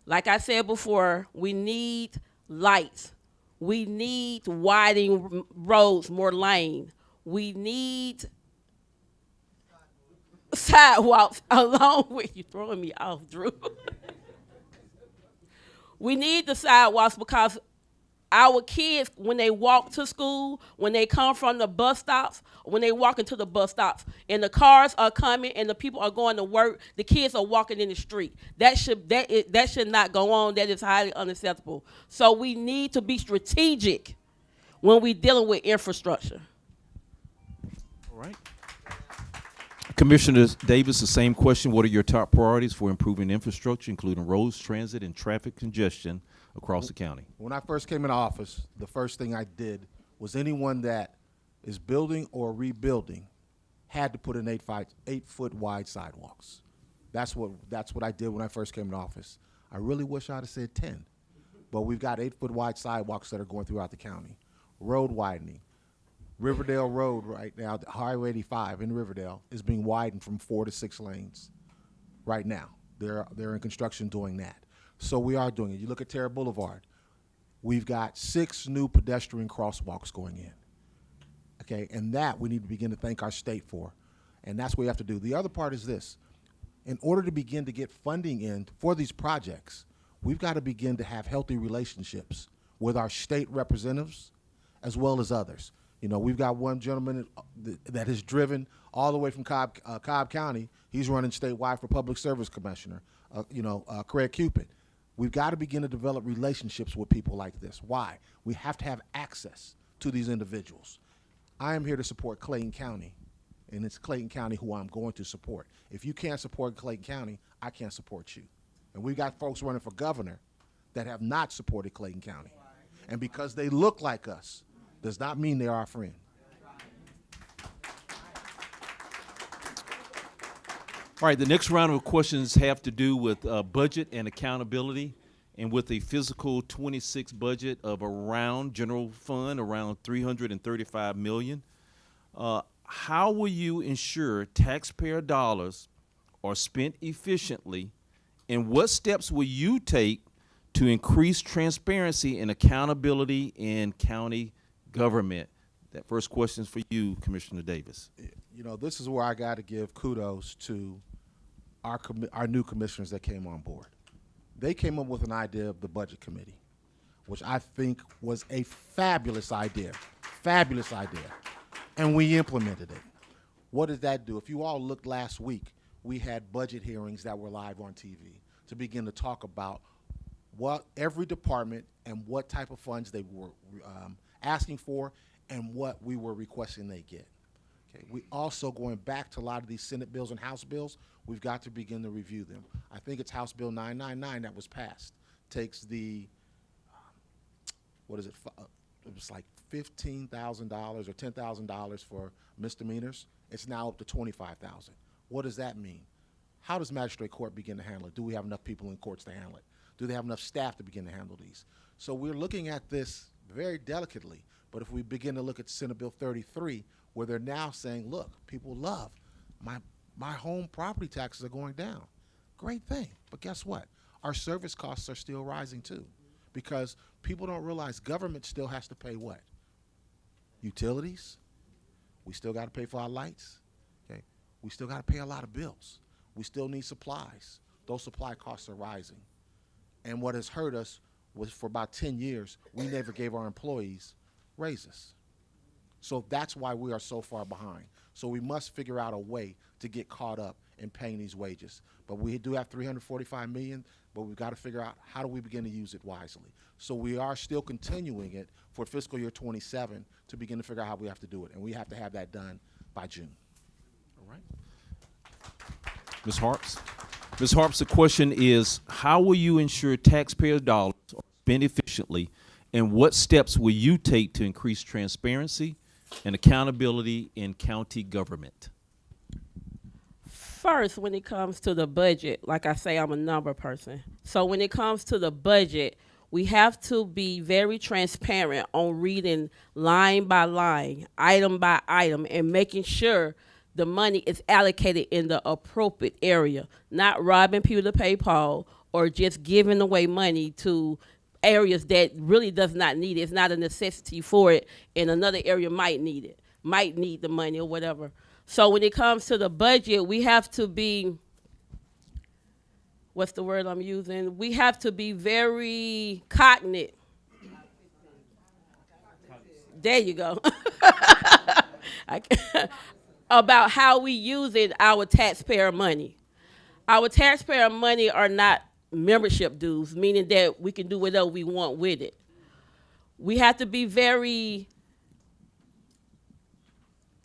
Like I said before, we need lights. We need widening roads, more lane. We need sidewalks along with you. Throwing me off, Drew. We need the sidewalks because our kids, when they walk to school, when they come from the bus stops, when they walk into the bus stops, and the cars are coming and the people are going to work, the kids are walking in the street. That should not go on. That is highly unacceptable. So we need to be strategic when we're dealing with infrastructure. All right. Commissioner Davis, the same question. What are your top priorities for improving infrastructure, including roads, transit, and traffic congestion across the county? When I first came into office, the first thing I did was anyone that is building or rebuilding had to put in 8-foot wide sidewalks. That's what I did when I first came into office. I really wish I'd have said 10, but we've got 8-foot wide sidewalks that are going throughout the county. Road widening. Riverdale Road right now, Highway 85 in Riverdale, is being widened from 4 to 6 lanes right now. They're in construction doing that. So we are doing it. You look at Terra Boulevard. We've got 6 new pedestrian crosswalks going in. Okay, and that we need to begin to thank our state for. And that's what we have to do. The other part is this. In order to begin to get funding in for these projects, we've got to begin to have healthy relationships with our state representatives as well as others. You know, we've got one gentleman that has driven all the way from Cobb County. He's running statewide for Public Service Commissioner, Craig Cupid. We've got to begin to develop relationships with people like this. Why? We have to have access to these individuals. I am here to support Clayton County, and it's Clayton County who I'm going to support. If you can't support Clayton County, I can't support you. And we've got folks running for governor that have not supported Clayton County. And because they look like us, does not mean they're our friend. All right, the next round of questions have to do with budget and accountability, and with a fiscal 26 budget of around general fund around $335 million. How will you ensure taxpayer dollars are spent efficiently, and what steps will you take to increase transparency and accountability in county government? That first question is for you, Commissioner Davis. You know, this is where I got to give kudos to our new commissioners that came on board. They came up with an idea of the budget committee, which I think was a fabulous idea, and we implemented it. What did that do? If you all looked last week, we had budget hearings that were live on TV to begin to talk about what every department and what type of funds they were asking for and what we were requesting they get. Okay. We also, going back to a lot of these Senate bills and House bills, we've got to begin to review them. I think it's House Bill 999 that was passed. Takes the, it was like $15,000 or $10,000 for misdemeanors. It's now up to $25,000. What does that mean? how does magistrate court begin to handle it? Do we have enough people in courts to handle it? Do they have enough staff to begin to handle these? So we're looking at this very delicately. But if we begin to look at Senate Bill 33, where they're now saying, look, people love my home property taxes are going down. Great thing. But guess what? Our service costs are still rising too, because people don't realize government still has to pay what? Utilities. We still got to pay for our lights. Okay. We still got to pay a lot of bills. We still need supplies. Those supply costs are rising. And what has hurt us was for about 10 years, we never gave our employees raises. So that's why we are so far behind. So we must figure out a way to get caught up in paying these wages. But we do have $345 million, but we've got to figure out how do we begin to use it wisely. So we are still continuing it for fiscal year 27 to begin to figure out how we have to do it. And we have to have that done by June. All right? Ms. Harps? Ms. Harps, the question is, how will you ensure taxpayer dollars are spent efficiently, and what steps will you take to increase transparency and accountability in county government? First, when it comes to the budget, like I say, I'm a number person. So when it comes to the budget, we have to be very transparent on reading line by line, item by item, and making sure the money is allocated in the appropriate area, not robbing people to pay Paul or just giving away money to areas that really does not need it. It's not a necessity for it, and another area might need it, might need the money or whatever. So when it comes to the budget, we have to be, what's the word I'm using? We have to be very cognate. There you go. About how we using our taxpayer money. Our taxpayer money are not membership dues, meaning that we can do whatever we want with it. We have to be very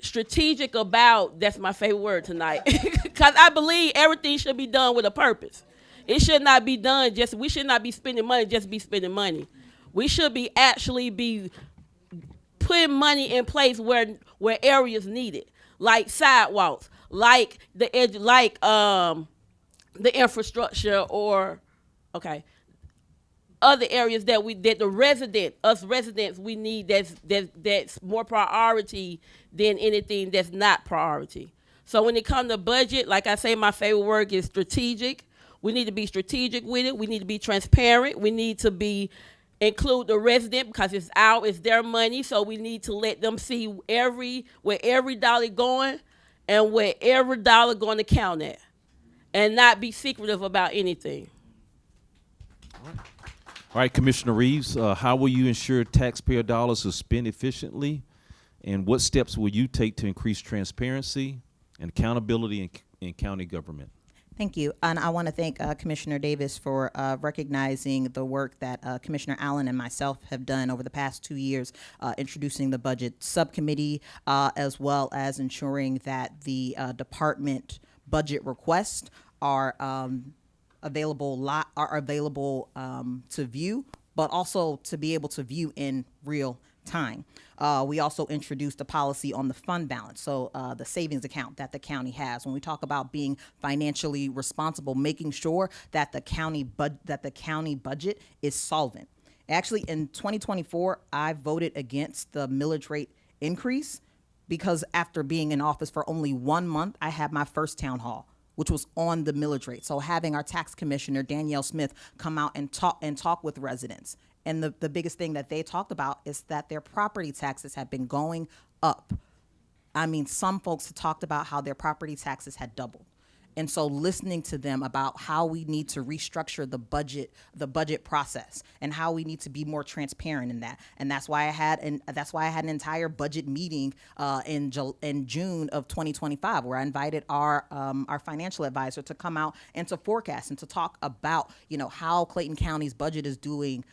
strategic about, that's my favorite word tonight, because I believe everything should be done with a purpose. It should not be done just, we should not be spending money just be spending money. We should be actually be putting money in place where areas need it, like sidewalks, like the edge, like the infrastructure, or other areas that us residents we need that's more priority than anything that's not priority. So when it comes to budget, like I say, my favorite word is strategic. We need to be strategic with it. We need to be transparent. We need to include the resident, because it's their money. So we need to let them see where every dollar going and where every dollar going to count at, and not be secretive about anything. All right, Commissioner Reeves, how will you ensure taxpayer dollars are spent efficiently, and what steps will you take to increase transparency and accountability in county government? Thank you. And I want to thank Commissioner Davis for recognizing the work that Commissioner Allen and myself have done over the past 2 years, introducing the budget subcommittee, as well as ensuring that the department budget requests are available to view, but also to be able to view in real time. We also introduced a policy on the fund balance, so the savings account that the county has. When we talk about being financially responsible, making sure that the county budget is solvent. Actually, in 2024, I voted against the millage rate increase because after being in office for only 1 month, I had my first town hall, which was on the millage rate. So having our tax commissioner, Danielle Smith, come out and talk with residents. And the biggest thing that they talked about is that their property taxes have been going up. I mean, some folks have talked about how their property taxes had doubled. And so listening to them about how we need to restructure the budget process, and how we need to be more transparent in that. And that's why I had an entire budget meeting in June of 2025, where I invited our financial advisor to come out and to forecast and to talk about, how Clayton County's budget is doing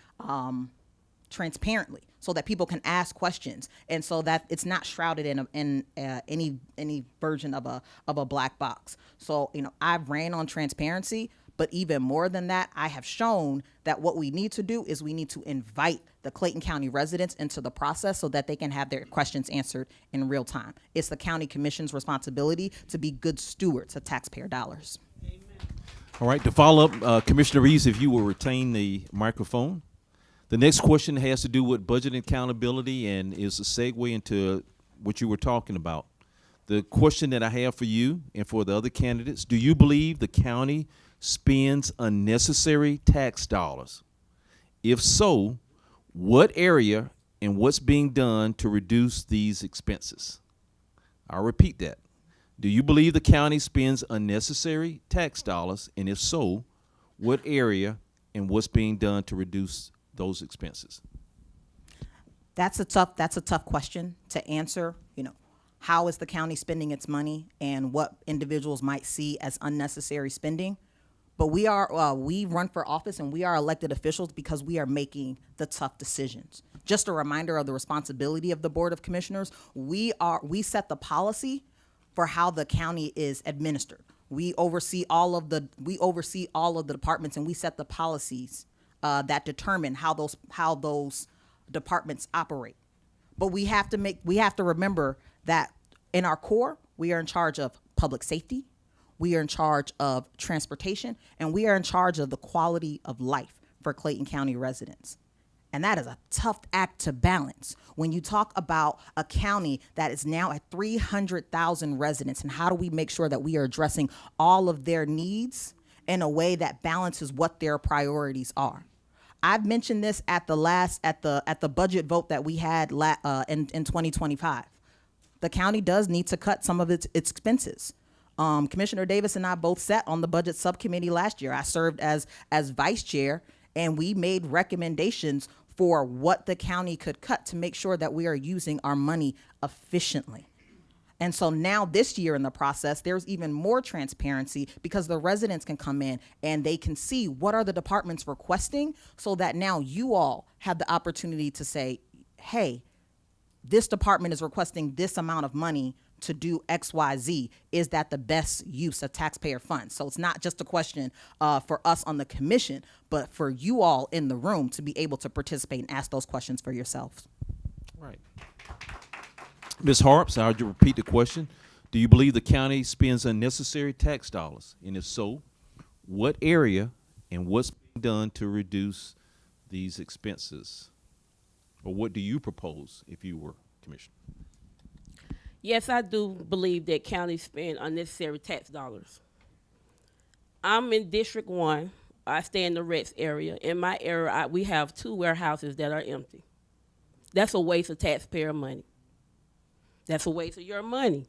transparently, so that people can ask questions, and so that it's not shrouded in any version of a black box. So I've ran on transparency, but even more than that, I have shown that what we need to do is we need to invite the Clayton County residents into the process so that they can have their questions answered in real time. It's the county commission's responsibility to be good stewards of taxpayer dollars. Amen. All right, to follow up, Commissioner Reeves, if you will retain the microphone. The next question has to do with budget accountability and is a segue into what you were talking about. The question that I have for you and for the other candidates, do you believe the county spends unnecessary tax dollars? If so, what area and what's being done to reduce these expenses? I'll repeat that. Do you believe the county spends unnecessary tax dollars? And if so, what area and what's being done to reduce those expenses? That's a tough question to answer. You know, how is the county spending its money and what individuals might see as unnecessary spending? But we run for office and we are elected officials because we are making the tough decisions. Just a reminder of the responsibility of the Board of Commissioners. We set the policy for how the county is administered. We oversee all of the departments, and we set the policies that determine how those departments operate. But we have to remember that in our core, we are in charge of public safety, we are in charge of transportation, and we are in charge of the quality of life for Clayton County residents. And that is a tough act to balance when you talk about a county that is now at 300,000 residents. And how do we make sure that we are addressing all of their needs in a way that balances what their priorities are? I've mentioned this at the budget vote that we had in 2025. The county does need to cut some of its expenses. Commissioner Davis and I both sat on the budget subcommittee last year. I served as vice chair, and we made recommendations for what the county could cut to make sure that we are using our money efficiently. And so now this year in the process, there's even more transparency because the residents can come in and they can see what are the departments requesting, so that now you all have the opportunity to say, hey, this department is requesting this amount of money to do X, Y, Z. Is that the best use of taxpayer funds? So it's not just a question for us on the commission, but for you all in the room to be able to participate and ask those questions for yourselves. Right. Ms. Harps, I'll repeat the question. Do you believe the county spends unnecessary tax dollars? And if so, what area and what's being done to reduce these expenses? Or what do you propose if you were commissioner? Yes, I do believe that counties spend unnecessary tax dollars. I'm in District 1. I stay in the Rex area. In my area, we have 2 warehouses that are empty. That's a waste of taxpayer money. That's a waste of your money.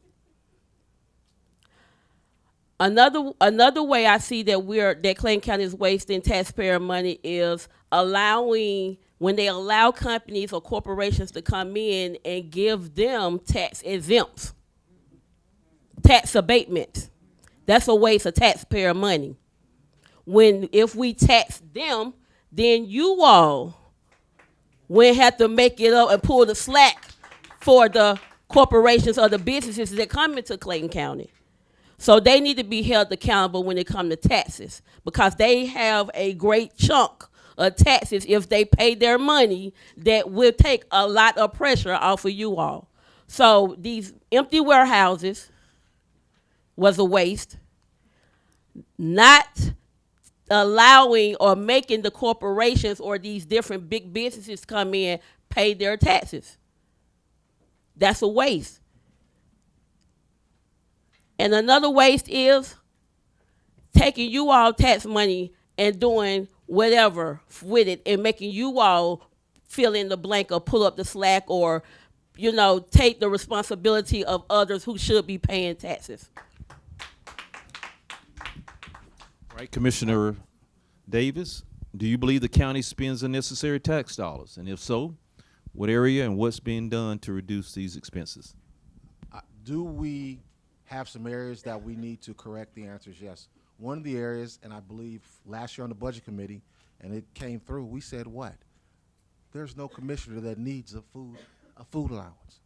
Another way I see that Clayton County is wasting taxpayer money is when they allow companies or corporations to come in and give them tax exempts, tax abatements. That's a waste of taxpayer money. If we tax them, then you all will have to make it up and pull the slack for the corporations or the businesses that come into Clayton County. So they need to be held accountable when it comes to taxes, because they have a great chunk of taxes if they pay their money that will take a lot of pressure off of you all. So these empty warehouses was a waste. Not allowing or making the corporations or these different big businesses come in pay their taxes. That's a waste. And another waste is taking you all tax money and doing whatever with it and making you all fill in the blank or pull up the slack or, take the responsibility of others who should be paying taxes. All right, Commissioner Davis, do you believe the county spends unnecessary tax dollars? And if so, what area and what's being done to reduce these expenses? Do we have some areas that we need to correct? The answer is yes. One of the areas, and I believe last year on the budget committee, and it came through, we said what? There's no commissioner that needs a food allowance.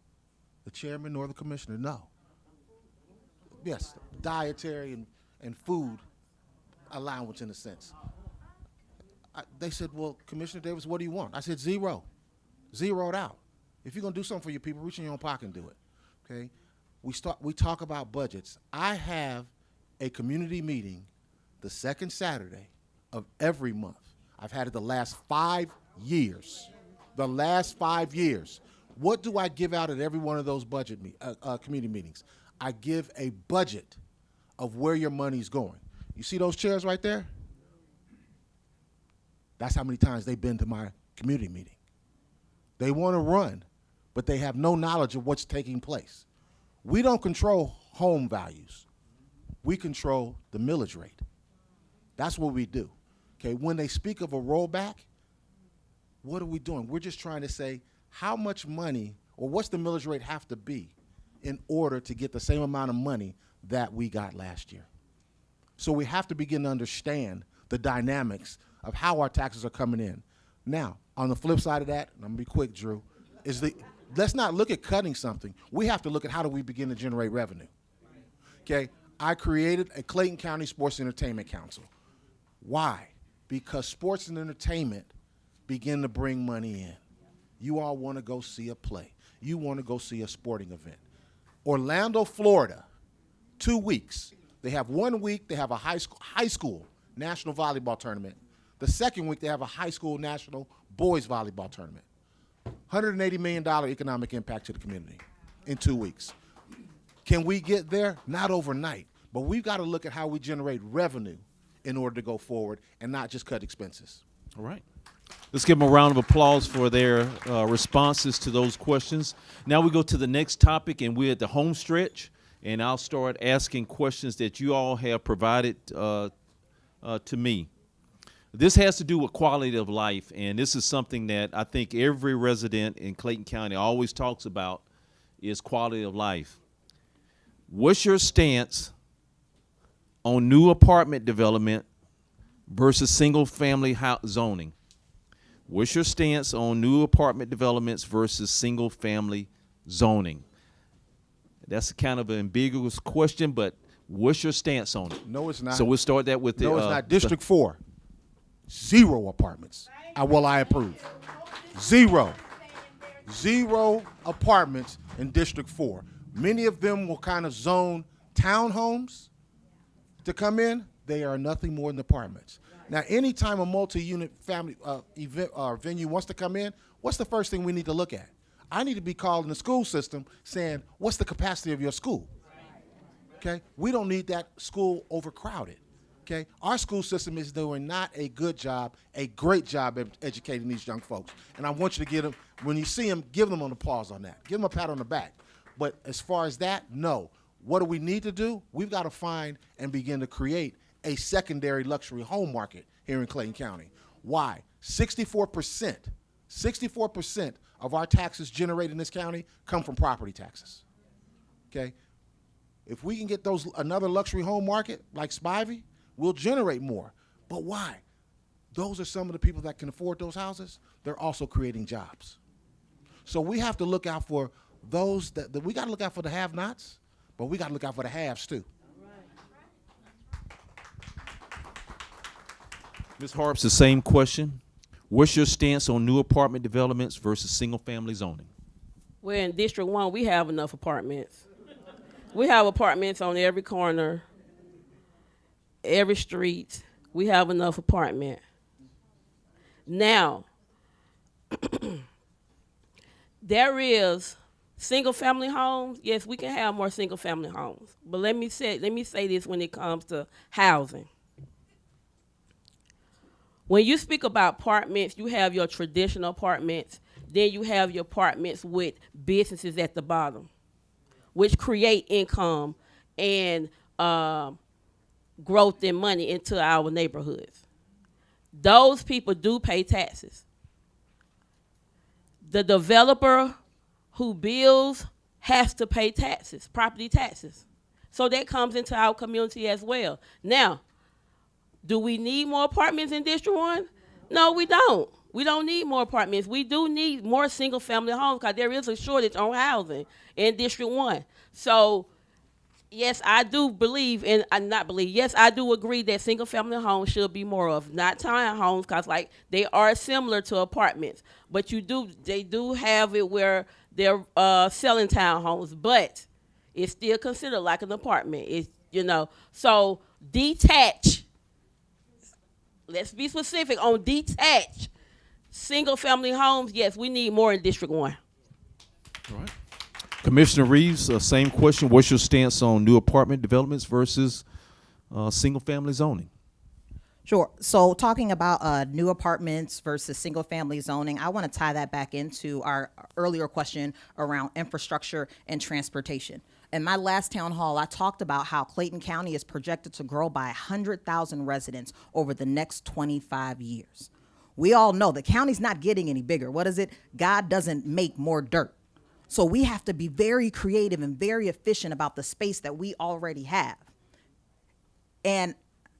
The chairman nor the commissioner, no. Yes, dietary and food allowance in a sense. They said, well, Commissioner Davis, what do you want? I said, zero. Zero it out. If you're going to do something for your people, reach in your own pocket and do it, okay? We talk about budgets. I have a community meeting the second Saturday of every month. I've had it the last 5 years. The last 5 years. What do I give out at every one of those community meetings? I give a budget of where your money's going. You see those chairs right there? That's how many times they've been to my community meeting. They want to run, but they have no knowledge of what's taking place. We don't control home values. We control the millage rate. That's what we do. Okay, when they speak of a rollback, what are we doing? We're just trying to say how much money or what's the millage rate have to be in order to get the same amount of money that we got last year. So we have to begin to understand the dynamics of how our taxes are coming in. Now, on the flip side of that, and I'm gonna be quick, Drew, let's not look at cutting something. We have to look at how do we begin to generate revenue. Okay, I created a Clayton County Sports Entertainment Council. Why? Because sports and entertainment begin to bring money in. You all want to go see a play. You want to go see a sporting event. Orlando, Florida, 2 weeks. They have 1 week, they have a high school national volleyball tournament. The second week, they have a high school national boys volleyball tournament. $180 million economic impact to the community in 2 weeks. Can we get there? Not overnight, but we've got to look at how we generate revenue in order to go forward and not just cut expenses. All right. Let's give them a round of applause for their responses to those questions. Now we go to the next topic, and we're at the home stretch, and I'll start asking questions that you all have provided to me. This has to do with quality of life, and this is something that I think every resident in Clayton County always talks about is quality of life. What's your stance on new apartment development versus single-family zoning? What's your stance on new apartment developments versus single-family zoning? That's kind of an ambiguous question, but what's your stance on it? No, it's not. So we'll start that with No, it's not. District 4, 0 apartments. I approve. 0. 0 apartments in District 4. Many of them will kind of zone townhomes to come in. They are nothing more than apartments. Now, anytime a multi-unit family event or venue wants to come in, what's the first thing we need to look at? I need to be called in the school system saying, what's the capacity of your school? Okay? We don't need that school overcrowded. Okay? Our school system is doing not a good job, a great job of educating these young folks. And I want you to get them, when you see them, give them an applause on that. Give them a pat on the back. But as far as that, no. What do we need to do? We've got to find and begin to create a secondary luxury home market here in Clayton County. Why? 64% of our taxes generated in this county come from property taxes. Okay? If we can get another luxury home market like Spivey, we'll generate more. But why? Those are some of the people that can afford those houses. They're also creating jobs. So we have to look out for those that we got to look out for the have-nots, but we got to look out for the haves too. Ms. Harps, the same question. What's your stance on new apartment developments versus single-family zoning? Well, in District 1, we have enough apartments. We have apartments on every corner, every street. We have enough apartment. Now, there is single-family homes. Yes, we can have more single-family homes. But let me say this when it comes to housing. When you speak about apartments, you have your traditional apartments. Then you have your apartments with businesses at the bottom, which create income and growth and money into our neighborhoods. Those people do pay taxes. The developer who builds has to pay taxes, property taxes. So that comes into our community as well. Now, do we need more apartments in District 1? No, we don't. We don't need more apartments. We do need more single-family homes because there is a shortage on housing in District 1. So, yes, I do believe, and yes, I do agree that single-family homes should be more of, not townhomes, because like they are similar to apartments. But they do have it where they're selling townhomes, but it's still considered like an apartment. It's, so detached let's be specific, on detached single-family homes, yes, we need more in District 1. All right. Commissioner Reeves, same question. What's your stance on new apartment developments versus single-family zoning? Sure. So talking about new apartments versus single-family zoning, I want to tie that back into our earlier question around infrastructure and transportation. In my last town hall, I talked about how Clayton County is projected to grow by 100,000 residents over the next 25 years. We all know the county's not getting any bigger. What is it? God doesn't make more dirt. So we have to be very creative and very efficient about the space that we already have. And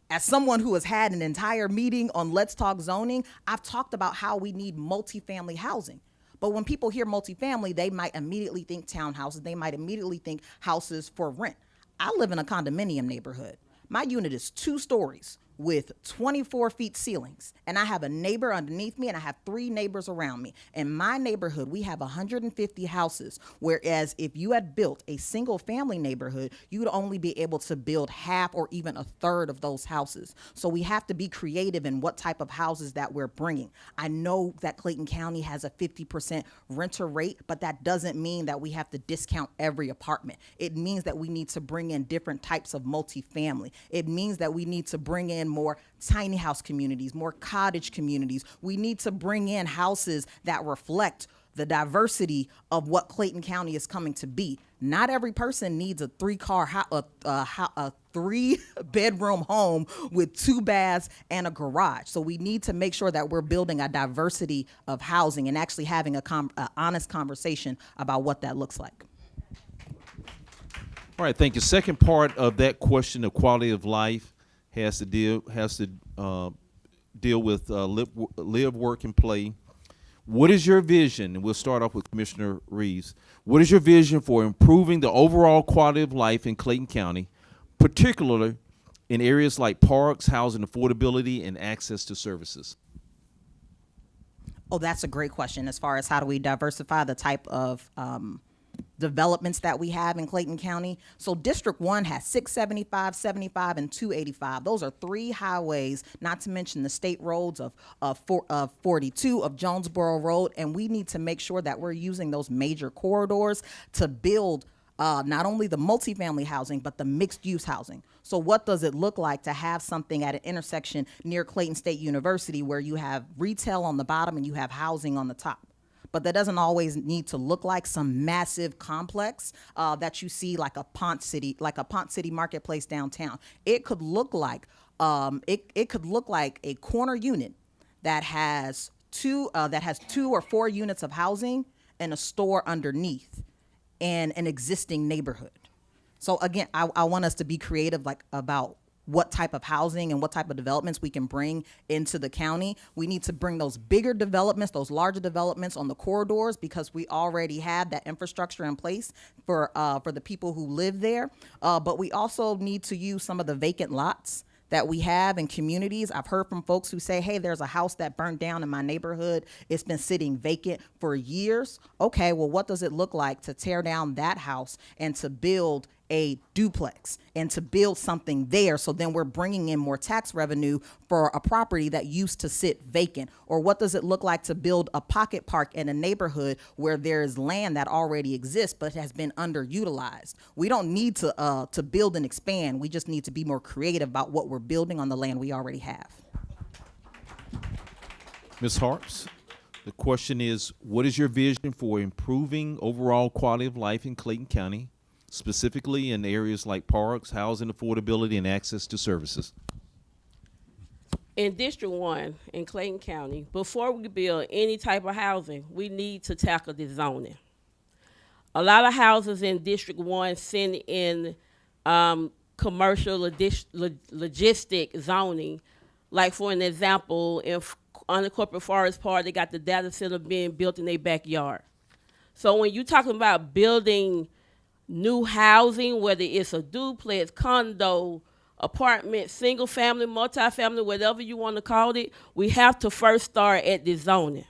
as someone who has had an entire meeting on Let's Talk Zoning, I've talked about how we need multifamily housing. But when people hear multifamily, they might immediately think townhouses. They might immediately think houses for rent. I live in a condominium neighborhood. My unit is 2 stories with 24 feet ceilings. And I have a neighbor underneath me and I have 3 neighbors around me. In my neighborhood, we have 150 houses, whereas if you had built a single family neighborhood, you would only be able to build half or even a third of those houses. So we have to be creative in what type of houses that we're bringing. I know that Clayton County has a 50% renter rate, but that doesn't mean that we have to discount every apartment. It means that we need to bring in different types of multifamily. It means that we need to bring in more tiny house communities, more cottage communities. We need to bring in houses that reflect the diversity of what Clayton County is coming to be. Not every person needs a 3-bedroom home with 2 baths and a garage. So we need to make sure that we're building a diversity of housing and actually having a honest conversation about what that looks like. All right, thank you. Second part of that question of quality of life has to deal with live, work, and play. What is your vision? And we'll start off with Commissioner Reeves. What is your vision for improving the overall quality of life in Clayton County, particularly in areas like parks, housing affordability, and access to services? Oh, that's a great question as far as how do we diversify the type of developments that we have in Clayton County. So District 1 has 675, 75, and 285. Those are 3 highways, not to mention the state roads of 42 of Jonesboro Road. And we need to make sure that we're using those major corridors to build not only the multifamily housing, but the mixed use housing. So what does it look like to have something at an intersection near Clayton State University where you have retail on the bottom and you have housing on the top? But that doesn't always need to look like some massive complex that you see like a Ponce City marketplace downtown. It could look like it could look like a corner unit that has 2 or 4 units of housing and a store underneath and an existing neighborhood. So again, I want us to be creative about what type of housing and what type of developments we can bring into the county. We need to bring those bigger developments, those larger developments on the corridors because we already have that infrastructure in place for the people who live there. But we also need to use some of the vacant lots that we have in communities. I've heard from folks who say, hey, there's a house that burned down in my neighborhood. It's been sitting vacant for years. Okay, well, what does it look like to tear down that house and to build a duplex and to build something there? So then we're bringing in more tax revenue for a property that used to sit vacant. Or what does it look like to build a pocket park in a neighborhood where there is land that already exists but has been underutilized? We don't need to build and expand. We just need to be more creative about what we're building on the land we already have. Ms. Harps, the question is, what is your vision for improving overall quality of life in Clayton County, specifically in areas like parks, housing affordability, and access to services? In District 1 in Clayton County, before we build any type of housing, we need to tackle the zoning. A lot of houses in District 1 send in commercial logistic zoning. Like for an example, on the Corporate Forest Park, they got the data center being built in their backyard. So when you're talking about building new housing, whether it's a duplex, condo, apartment, single family, multifamily, whatever you want to call it, we have to first start at the zoning.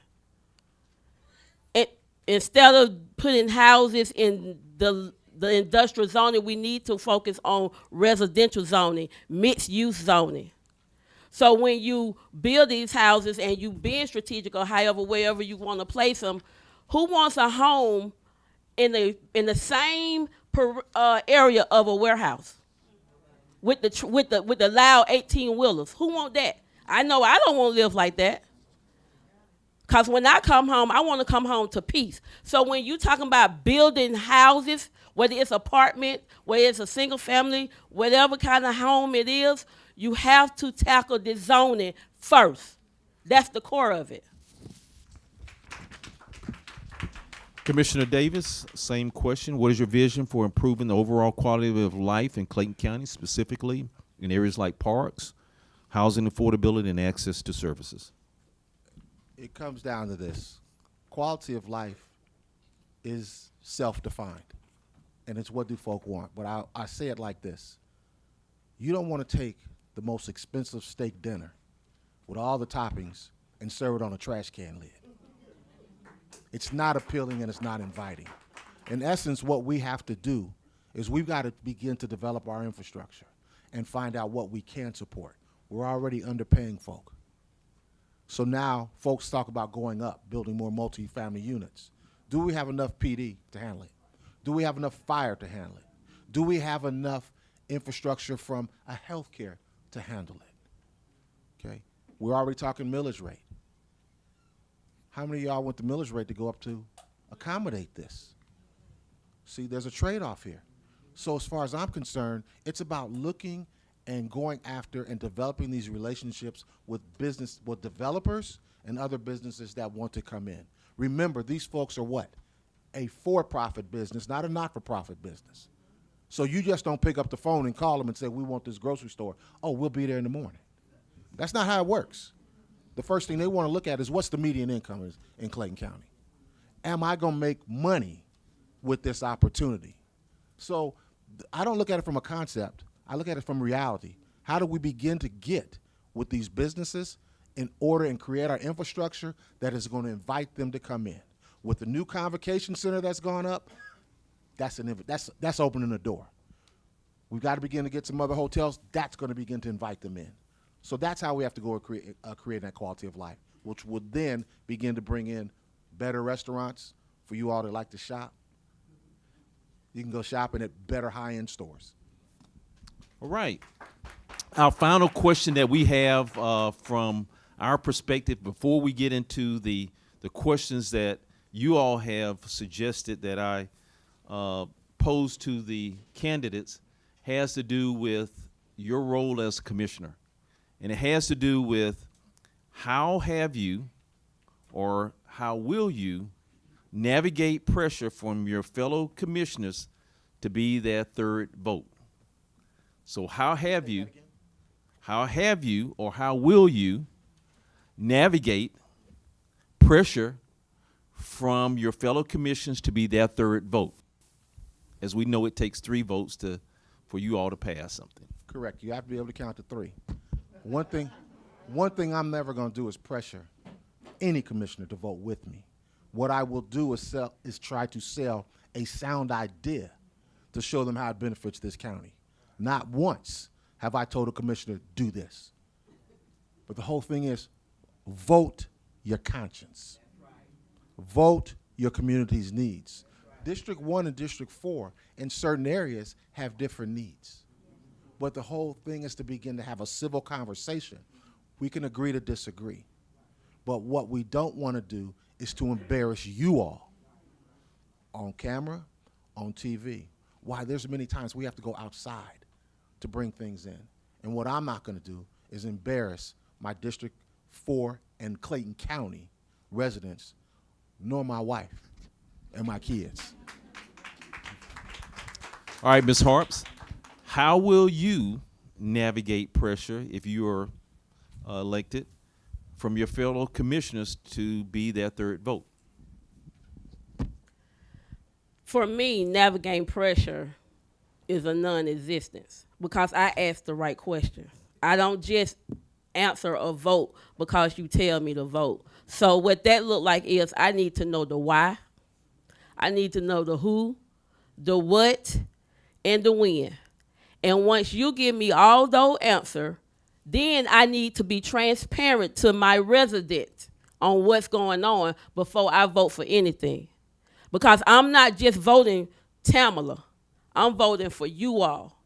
Instead of putting houses in the industrial zoning, we need to focus on residential zoning, mixed use zoning. So when you build these houses and you being strategic or however, wherever you want to place them, who wants a home in the same area of a warehouse with the loud 18-wheelers? Who want that? I know I don't want to live like that. Because when I come home, I want to come home to peace. So when you talking about building houses, whether it's apartment, whether it's a single family, whatever kind of home it is, you have to tackle the zoning first. That's the core of it. Commissioner Davis, same question. What is your vision for improving the overall quality of life in Clayton County, specifically in areas like parks, housing affordability, and access to services? It comes down to this. Quality of life is self-defined, and it's what do folk want. But I say it like this. You don't want to take the most expensive steak dinner with all the toppings and serve it on a trash can lid. It's not appealing and it's not inviting. In essence, what we have to do is we've got to begin to develop our infrastructure and find out what we can support. We're already underpaying folk. So now folks talk about going up, building more multi-family units. Do we have enough PD to handle it? Do we have enough fire to handle it? Do we have enough infrastructure from a healthcare to handle it? Okay, we're already talking millage rate. How many of y'all want the millage rate to go up to accommodate this? See, there's a trade-off here. So as far as I'm concerned, it's about looking and going after and developing these relationships with developers and other businesses that want to come in. Remember, these folks are what? A for-profit business, not a not-for-profit business. So you just don't pick up the phone and call them and say, we want this grocery store. Oh, we'll be there in the morning. That's not how it works. The first thing they want to look at is what's the median income in Clayton County? Am I going to make money with this opportunity? So I don't look at it from a concept. I look at it from reality. How do we begin to get with these businesses in order and create our infrastructure that is going to invite them to come in? With the new convocation center that's gone up, that's opening the door. We've got to begin to get some other hotels. That's going to begin to invite them in. So that's how we have to go create that quality of life, which would then begin to bring in better restaurants for you all that like to shop. You can go shopping at better high-end stores. All right. Our final question that we have from our perspective before we get into the questions that you all have suggested that I pose to the candidates has to do with your role as commissioner. And it has to do with how have you or how will you navigate pressure from your fellow commissioners to be their third vote? So how have you or how will you navigate pressure from your fellow commissioners to be their third vote? As we know, it takes 3 votes for you all to pass something. Correct. You have to be able to count to 3. One thing I'm never going to do is pressure any commissioner to vote with me. What I will do is try to sell a sound idea to show them how it benefits this county. Not once have I told a commissioner, do this. But the whole thing is, vote your conscience. Vote your community's needs. District 1 and District 4 in certain areas have different needs. But the whole thing is to begin to have a civil conversation. We can agree to disagree. But what we don't want to do is to embarrass you all on camera, on TV. Why, there's many times we have to go outside to bring things in. And what I'm not going to do is embarrass my District 4 and Clayton County residents, nor my wife and my kids. All right, Ms. Harps, how will you navigate pressure if you are elected from your fellow commissioners to be their third vote? For me, navigating pressure is a non-existence because I ask the right questions. I don't just answer or vote because you tell me to vote. So what that look like is I need to know the why. I need to know the who, the what, and the when. And once you give me all those answers, Then I need to be transparent to my residents on what's going on before I vote for anything. Because I'm not just voting Tamala. I'm voting for you all.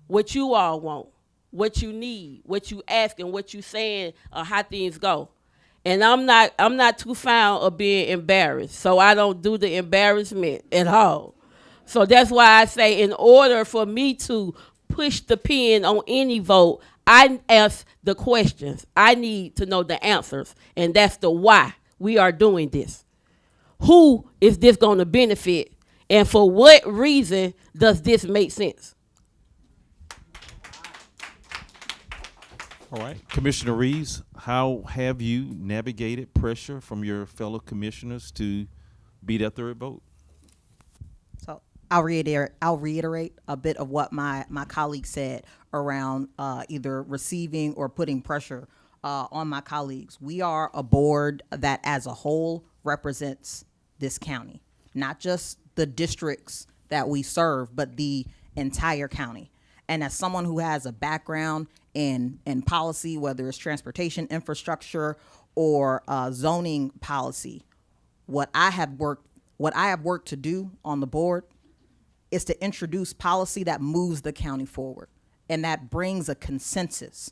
What you all want, what you need, what you asking, what you saying, or how things go. And I'm not too fond of being embarrassed. So I don't do the embarrassment at all. So that's why I say in order for me to push the pen on any vote, I ask the questions. I need to know the answers. And that's the why we are doing this. Who is this going to benefit? And for what reason does this make sense? All right. Commissioner Reeves, how have you navigated pressure from your fellow commissioners to be that third vote? So I'll reiterate a bit of what my colleague said around either receiving or putting pressure on my colleagues. We are a board that as a whole represents this county, not just the districts that we serve, but the entire county. And as someone who has a background in policy, whether it's transportation infrastructure or zoning policy, what I have worked to do on the board is to introduce policy that moves the county forward and that brings a consensus.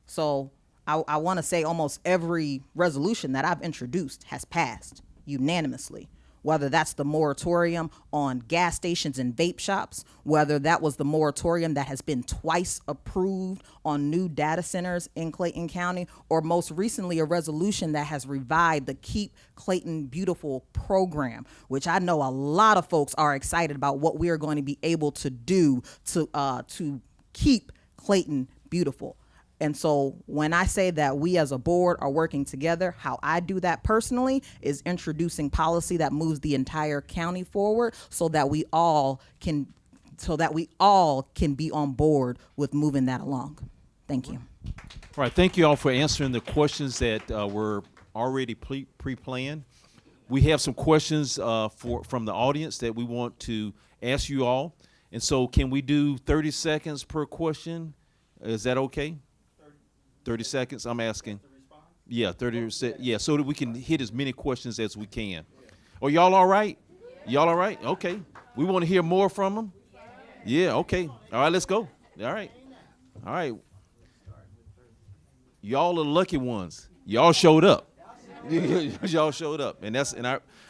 So I want to say almost every resolution that I've introduced has passed unanimously, whether that's the moratorium on gas stations and vape shops, whether that was the moratorium that has been twice approved on new data centers in Clayton County, or most recently a resolution that has revived the Keep Clayton Beautiful program, which I know a lot of folks are excited about what we are going to be able to do to keep Clayton beautiful. And so when I say that we as a board are working together, how I do that personally is introducing policy that moves the entire county forward so that we all can be on board with moving that along. Thank you. All right. Thank you all for answering the questions that were already pre-planned. We have some questions from the audience that we want to ask you all. And so can we do 30 seconds per question? Is that okay? 30 seconds, I'm asking. Yeah, 30, yeah, so that we can hit as many questions as we can. Oh, y'all all right? Y'all all right? Okay. We want to hear more from them? Yeah, okay. All right, let's go. All right. All right. Y'all are the lucky ones. Y'all showed up. Y'all showed up. And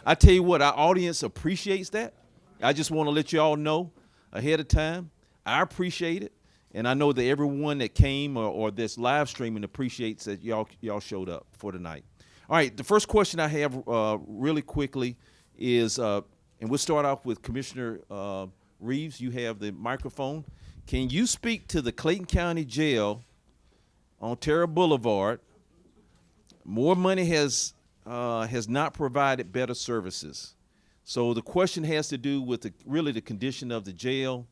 I tell you what, our audience appreciates that. I just want to let you all know ahead of time. I appreciate it. And I know that everyone that came or that's live streaming appreciates that y'all showed up for tonight. All right, the first question I have really quickly is, and we'll start off with Commissioner Reeves. You have the microphone. Can you speak to the Clayton County Jail on Terra Boulevard? More money has not provided better services. So the question has to do with really the condition of the jail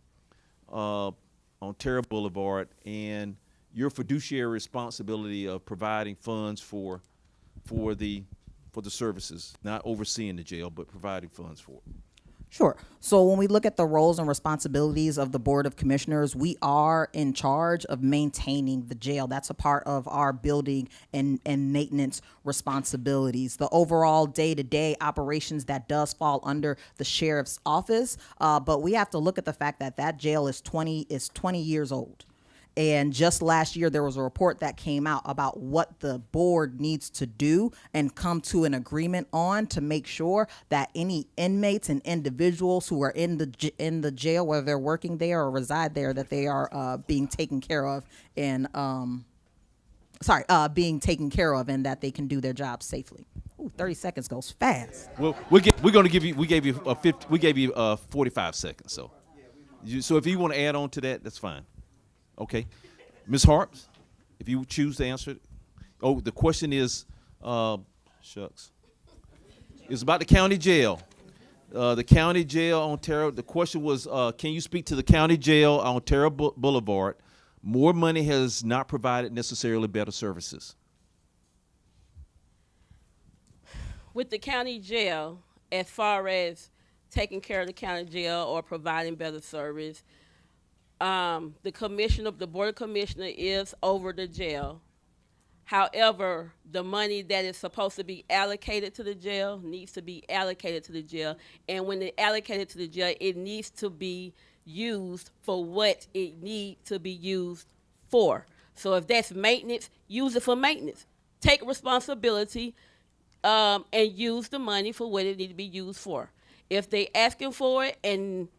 on Terra Boulevard and your fiduciary responsibility of providing funds for the services, not overseeing the jail, but providing funds for it. Sure. So when we look at the roles and responsibilities of the Board of Commissioners, we are in charge of maintaining the jail. That's a part of our building and maintenance responsibilities. The overall day-to-day operations, that does fall under the sheriff's office, but we have to look at the fact that that jail is 20 years old. And just last year, there was a report that came out about what the board needs to do and come to an agreement on to make sure that any inmates and individuals who are in the jail, whether they're working there or reside there, that they are being taken care of and and that they can do their jobs safely. Ooh, 30 seconds goes fast. Well, we gave you 45 seconds. So if you want to add on to that, that's fine. Okay. Ms. Harps, if you choose to answer it. Oh, the question is, shucks. It's about the county jail. The county jail on Terra. The question was, can you speak to the county jail on Terra Boulevard? More money has not provided necessarily better services. With the county jail, as far as taking care of the county jail or providing better service, the board of commissioner is over the jail. However, the money that is supposed to be allocated to the jail needs to be allocated to the jail. And when it's allocated to the jail, it needs to be used for what it needs to be used for. So if that's maintenance, use it for maintenance. Take responsibility and use the money for what it needs to be used for. If they asking for it and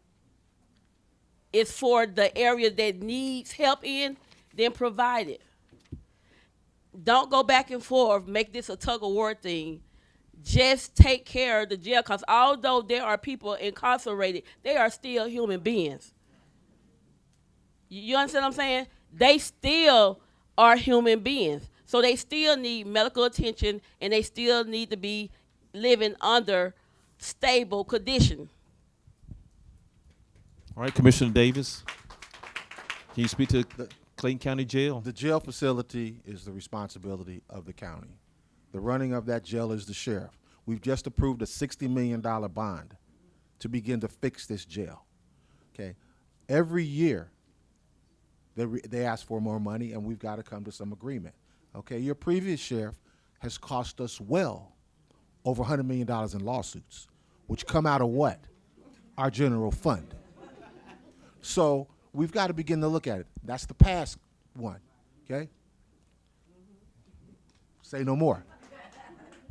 it's for the area that needs help in, then provide it. Don't go back and forth, make this a tug-of-war thing. Just take care of the jail, because although there are people incarcerated, they are still human beings. You understand what I'm saying? They still are human beings. So they still need medical attention, and they still need to be living under stable condition. All right, Commissioner Davis, can you speak to Clayton County Jail? The jail facility is the responsibility of the county. The running of that jail is the sheriff. We've just approved a $60 million bond to begin to fix this jail. Okay, every year they ask for more money, and we've got to come to some agreement. Okay, your previous sheriff has cost us well over $100 million in lawsuits, which come out of what? Our general fund. So we've got to begin to look at it. That's the past one, okay? Say no more.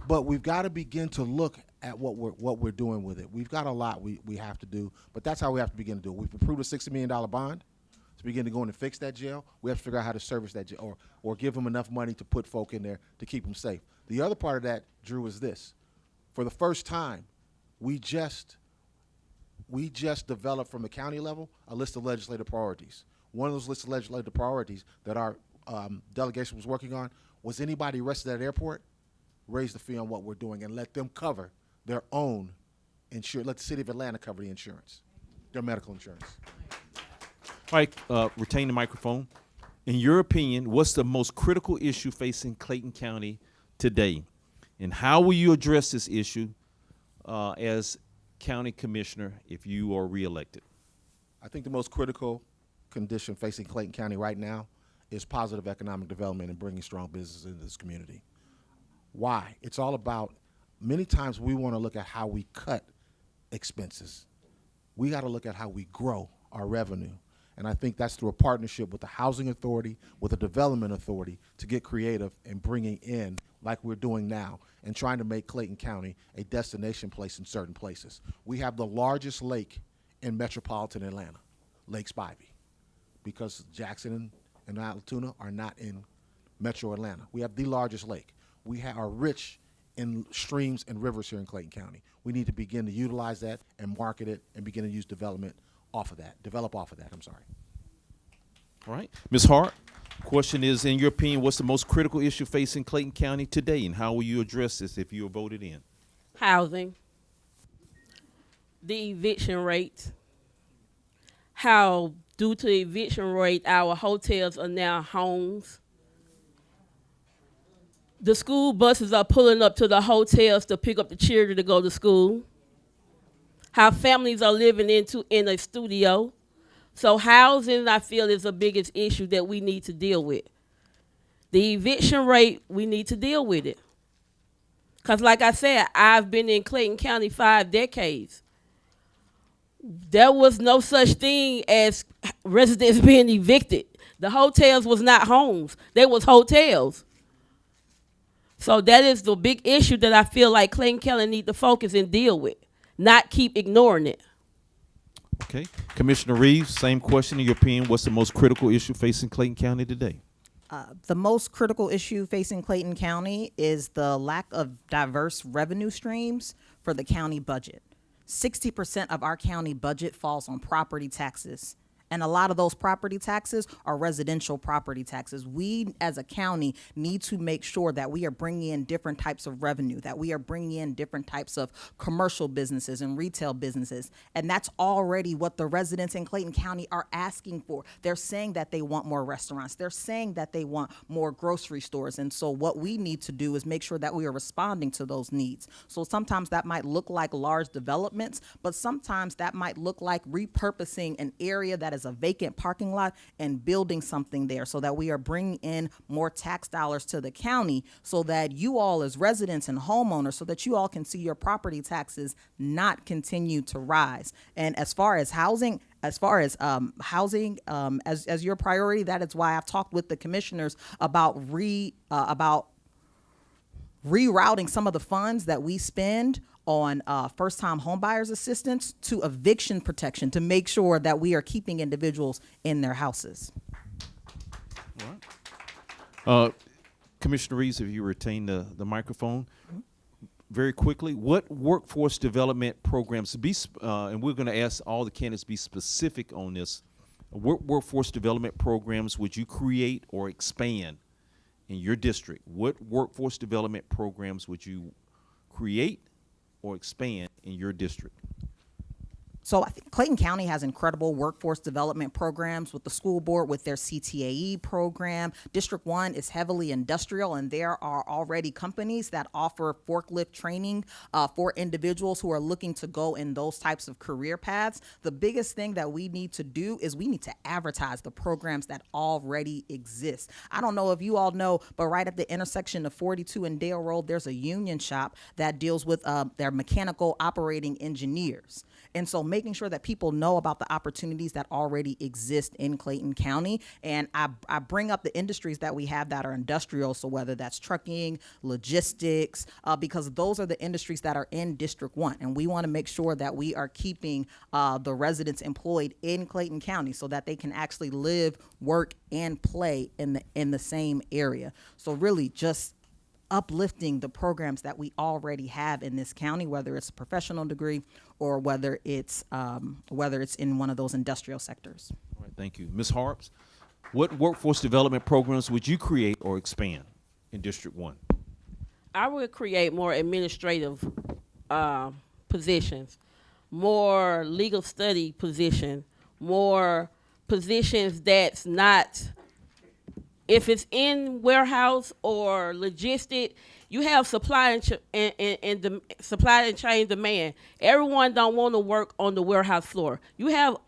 But we've got to begin to look at what we're doing with it. We've got a lot we have to do, but that's how we have to begin to do it. We've approved a $60 million bond to begin to go in and fix that jail. We have to figure out how to service that jail or give them enough money to put folk in there to keep them safe. The other part of that, Drew, is this. For the first time, we just developed from the county level a list of legislative priorities. One of those lists of legislative priorities that our delegation was working on was anybody arrested at an airport, raise the fee on what we're doing and let them cover their own insurance. Let the city of Atlanta cover the insurance, their medical insurance. All right, retain the microphone. In your opinion, what's the most critical issue facing Clayton County today? And how will you address this issue as county commissioner if you are reelected? I think the most critical condition facing Clayton County right now is positive economic development and bringing strong businesses into this community. Why? It's all about, many times we want to look at how we cut expenses. We got to look at how we grow our revenue. And I think that's through a partnership with the Housing Authority, with the Development Authority, to get creative in bringing in, like we're doing now, and trying to make Clayton County a destination place in certain places. We have the largest lake in metropolitan Atlanta, Lake Spivey, because Jackson and Altoona are not in metro Atlanta. We have the largest lake. We are rich in streams and rivers here in Clayton County. We need to begin to utilize that and market it and begin to use develop off of that, I'm sorry. All right. Ms. Hart, question is, in your opinion, what's the most critical issue facing Clayton County today, and how will you address this if you are voted in? Housing, the eviction rate, how due to the eviction rate, our hotels are now homes. The school buses are pulling up to the hotels to pick up the children to go to school. How families are living in a studio. So housing, I feel, is the biggest issue that we need to deal with. The eviction rate, we need to deal with it. Because like I said, I've been in Clayton County 5 decades. There was no such thing as residents being evicted. The hotels was not homes. They was hotels. So that is the big issue that I feel like Clayton County need to focus and deal with, not keep ignoring it. Okay. Commissioner Reeves, same question. In your opinion, what's the most critical issue facing Clayton County today? The most critical issue facing Clayton County is the lack of diverse revenue streams for the county budget. 60% of our county budget falls on property taxes. And a lot of those property taxes are residential property taxes. We, as a county, need to make sure that we are bringing in different types of revenue, that we are bringing in different types of commercial businesses and retail businesses. And that's already what the residents in Clayton County are asking for. They're saying that they want more restaurants. They're saying that they want more grocery stores. And so what we need to do is make sure that we are responding to those needs. So sometimes that might look like large developments, but sometimes that might look like repurposing an area that is as a vacant parking lot and building something there, so that we are bringing in more tax dollars to the county, so that you all as residents and homeowners, so that you all can see your property taxes not continue to rise. And as far as housing, as your priority, that is why I've talked with the commissioners about rerouting some of the funds that we spend on first-time homebuyers assistance to eviction protection, to make sure that we are keeping individuals in their houses. Commissioner Reeves, if you retain the microphone. Very quickly, what workforce development programs, and we're going to ask all the candidates to be specific on this, what workforce development programs would you create or expand in your district? What workforce development programs would you create or expand in your district? So I think Clayton County has incredible workforce development programs with the school board, with their CTAE program. District 1 is heavily industrial, and there are already companies that offer forklift training for individuals who are looking to go in those types of career paths. The biggest thing that we need to do is we need to advertise the programs that already exist. I don't know if you all know, but right at the intersection of 42 and Dale Road, there's a union shop that deals with their mechanical operating engineers. And so making sure that people know about the opportunities that already exist in Clayton County. And I bring up the industries that we have that are industrial, so whether that's trucking, logistics, because those are the industries that are in District 1. And we want to make sure that we are keeping the residents employed in Clayton County so that they can actually live, work, and play in the same area. So really just uplifting the programs that we already have in this county, whether it's a professional degree or whether it's in one of those industrial sectors. All right, thank you. Ms. Harps, what workforce development programs would you create or expand in District 1? I would create more administrative positions, more legal study positions, more positions that's not, if it's in warehouse or logistic, you have supply and chain demand. Everyone don't want to work on the warehouse floor. You have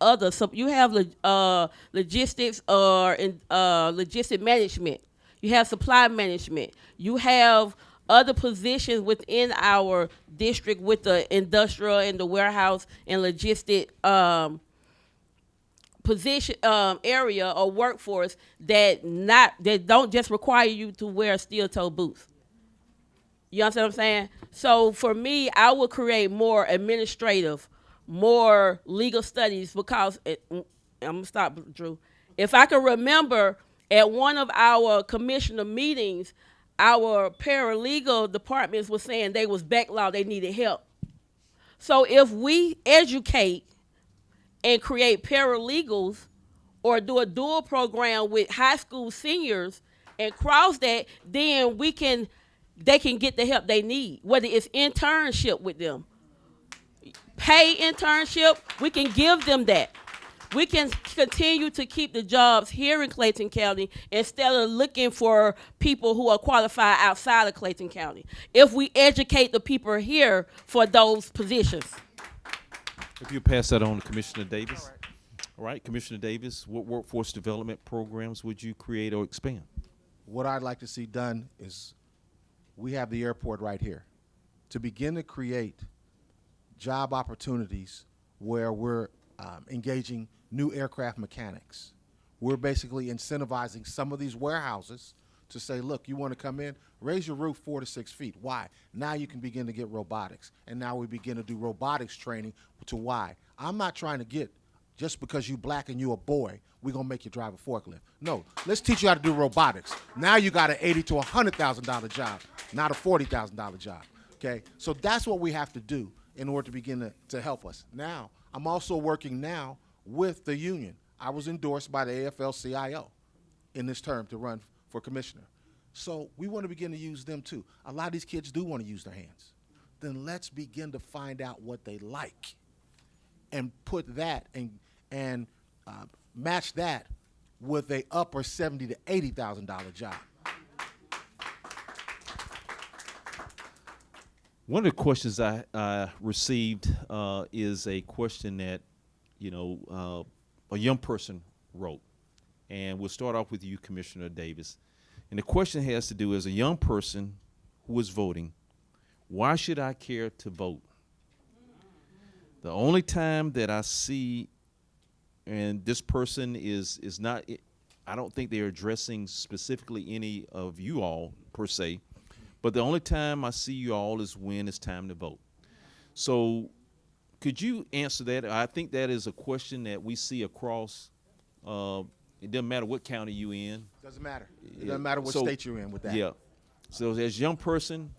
logistics or logistic management. You have supply management. You have other positions within our district with the industrial and the warehouse and logistic position area or workforce that don't just require you to wear steel-toe boots. You understand what I'm saying? So for me, I would create more administrative, more legal studies, because I'm gonna stop, Drew. If I can remember, at one of our commissioner meetings, our paralegal departments was saying they was backlogged, they needed help. So if we educate and create paralegals or do a dual program with high school seniors and cross that, then they can get the help they need, whether it's internship with them. Pay internship, we can give them that. We can continue to keep the jobs here in Clayton County instead of looking for people who are qualified outside of Clayton County, if we educate the people here for those positions. If you pass that on to Commissioner Davis. All right, Commissioner Davis, what workforce development programs would you create or expand? What I'd like to see done is, we have the airport right here, to begin to create job opportunities where we're engaging new aircraft mechanics. We're basically incentivizing some of these warehouses to say, look, you want to come in, raise your roof 4 to 6 feet. Why? Now you can begin to get robotics. And now we begin to do robotics training to why? I'm not trying to get, just because you black and you a boy, we're going to make you drive a forklift. No, let's teach you how to do robotics. Now you got an $80,000 to $100,000 job, not a $40,000 job, okay? So that's what we have to do in order to begin to help us. Now, I'm also working now with the union. I was endorsed by the AFL-CIO in this term to run for commissioner. So we want to begin to use them too. A lot of these kids do want to use their hands. Then let's begin to find out what they like and put that and match that with a upper $70,000 to $80,000 job. One of the questions I received is a question that, a young person wrote. And we'll start off with you, Commissioner Davis. And the question has to do, as a young person who is voting, why should I care to vote? The only time that I see, and this person is not, I don't think they're addressing specifically any of you all per se, but the only time I see you all is when it's time to vote. So could you answer that? I think that is a question that we see across, it doesn't matter what county you in. Doesn't matter. It doesn't matter what state you're in with that. Yeah. So as a young person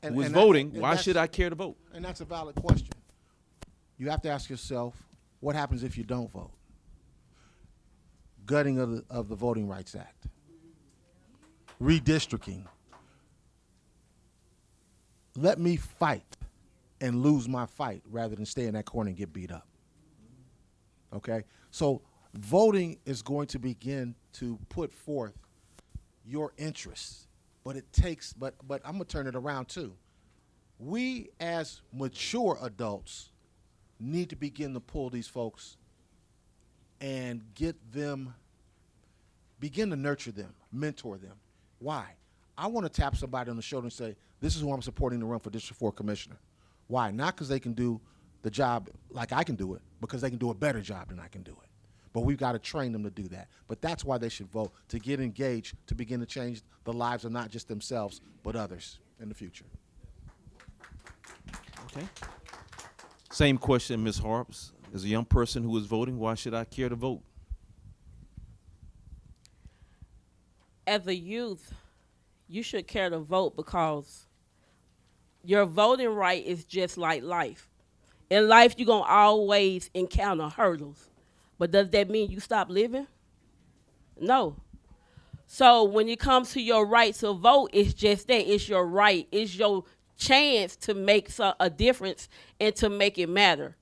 who is and voting, that- why that's- should I care to vote? And that's a valid question. You have to ask yourself, what happens if you don't vote? Gutting of the Voting Rights Act. Redistricting. Let me fight and lose my fight rather than stay in that corner and get beat up. Okay? So voting is going to begin to put forth your interests, but it takes, but I'm gonna turn it around too. We as mature adults need to begin to pull these folks and get them, begin to nurture them, mentor them. Why? I want to tap somebody on the shoulder and say, this is who I'm supporting to run for District 4 Commissioner. Why? Not because they can do the job like I can do it, because they can do a better job than I can do it. But we've got to train them to do that. But that's why they should vote, to get engaged, to begin to change the lives of not just themselves, but others in the future. Okay. Same question, Ms. Harps. As a young person who is voting, why should I care to vote? As a youth, you should care to vote because your voting right is just like life. In life, you're going to always encounter hurdles. But does that mean you stop living? No. So when it comes to your right to vote, it's just that. It's your right. It's your chance to make a difference and to make it matter.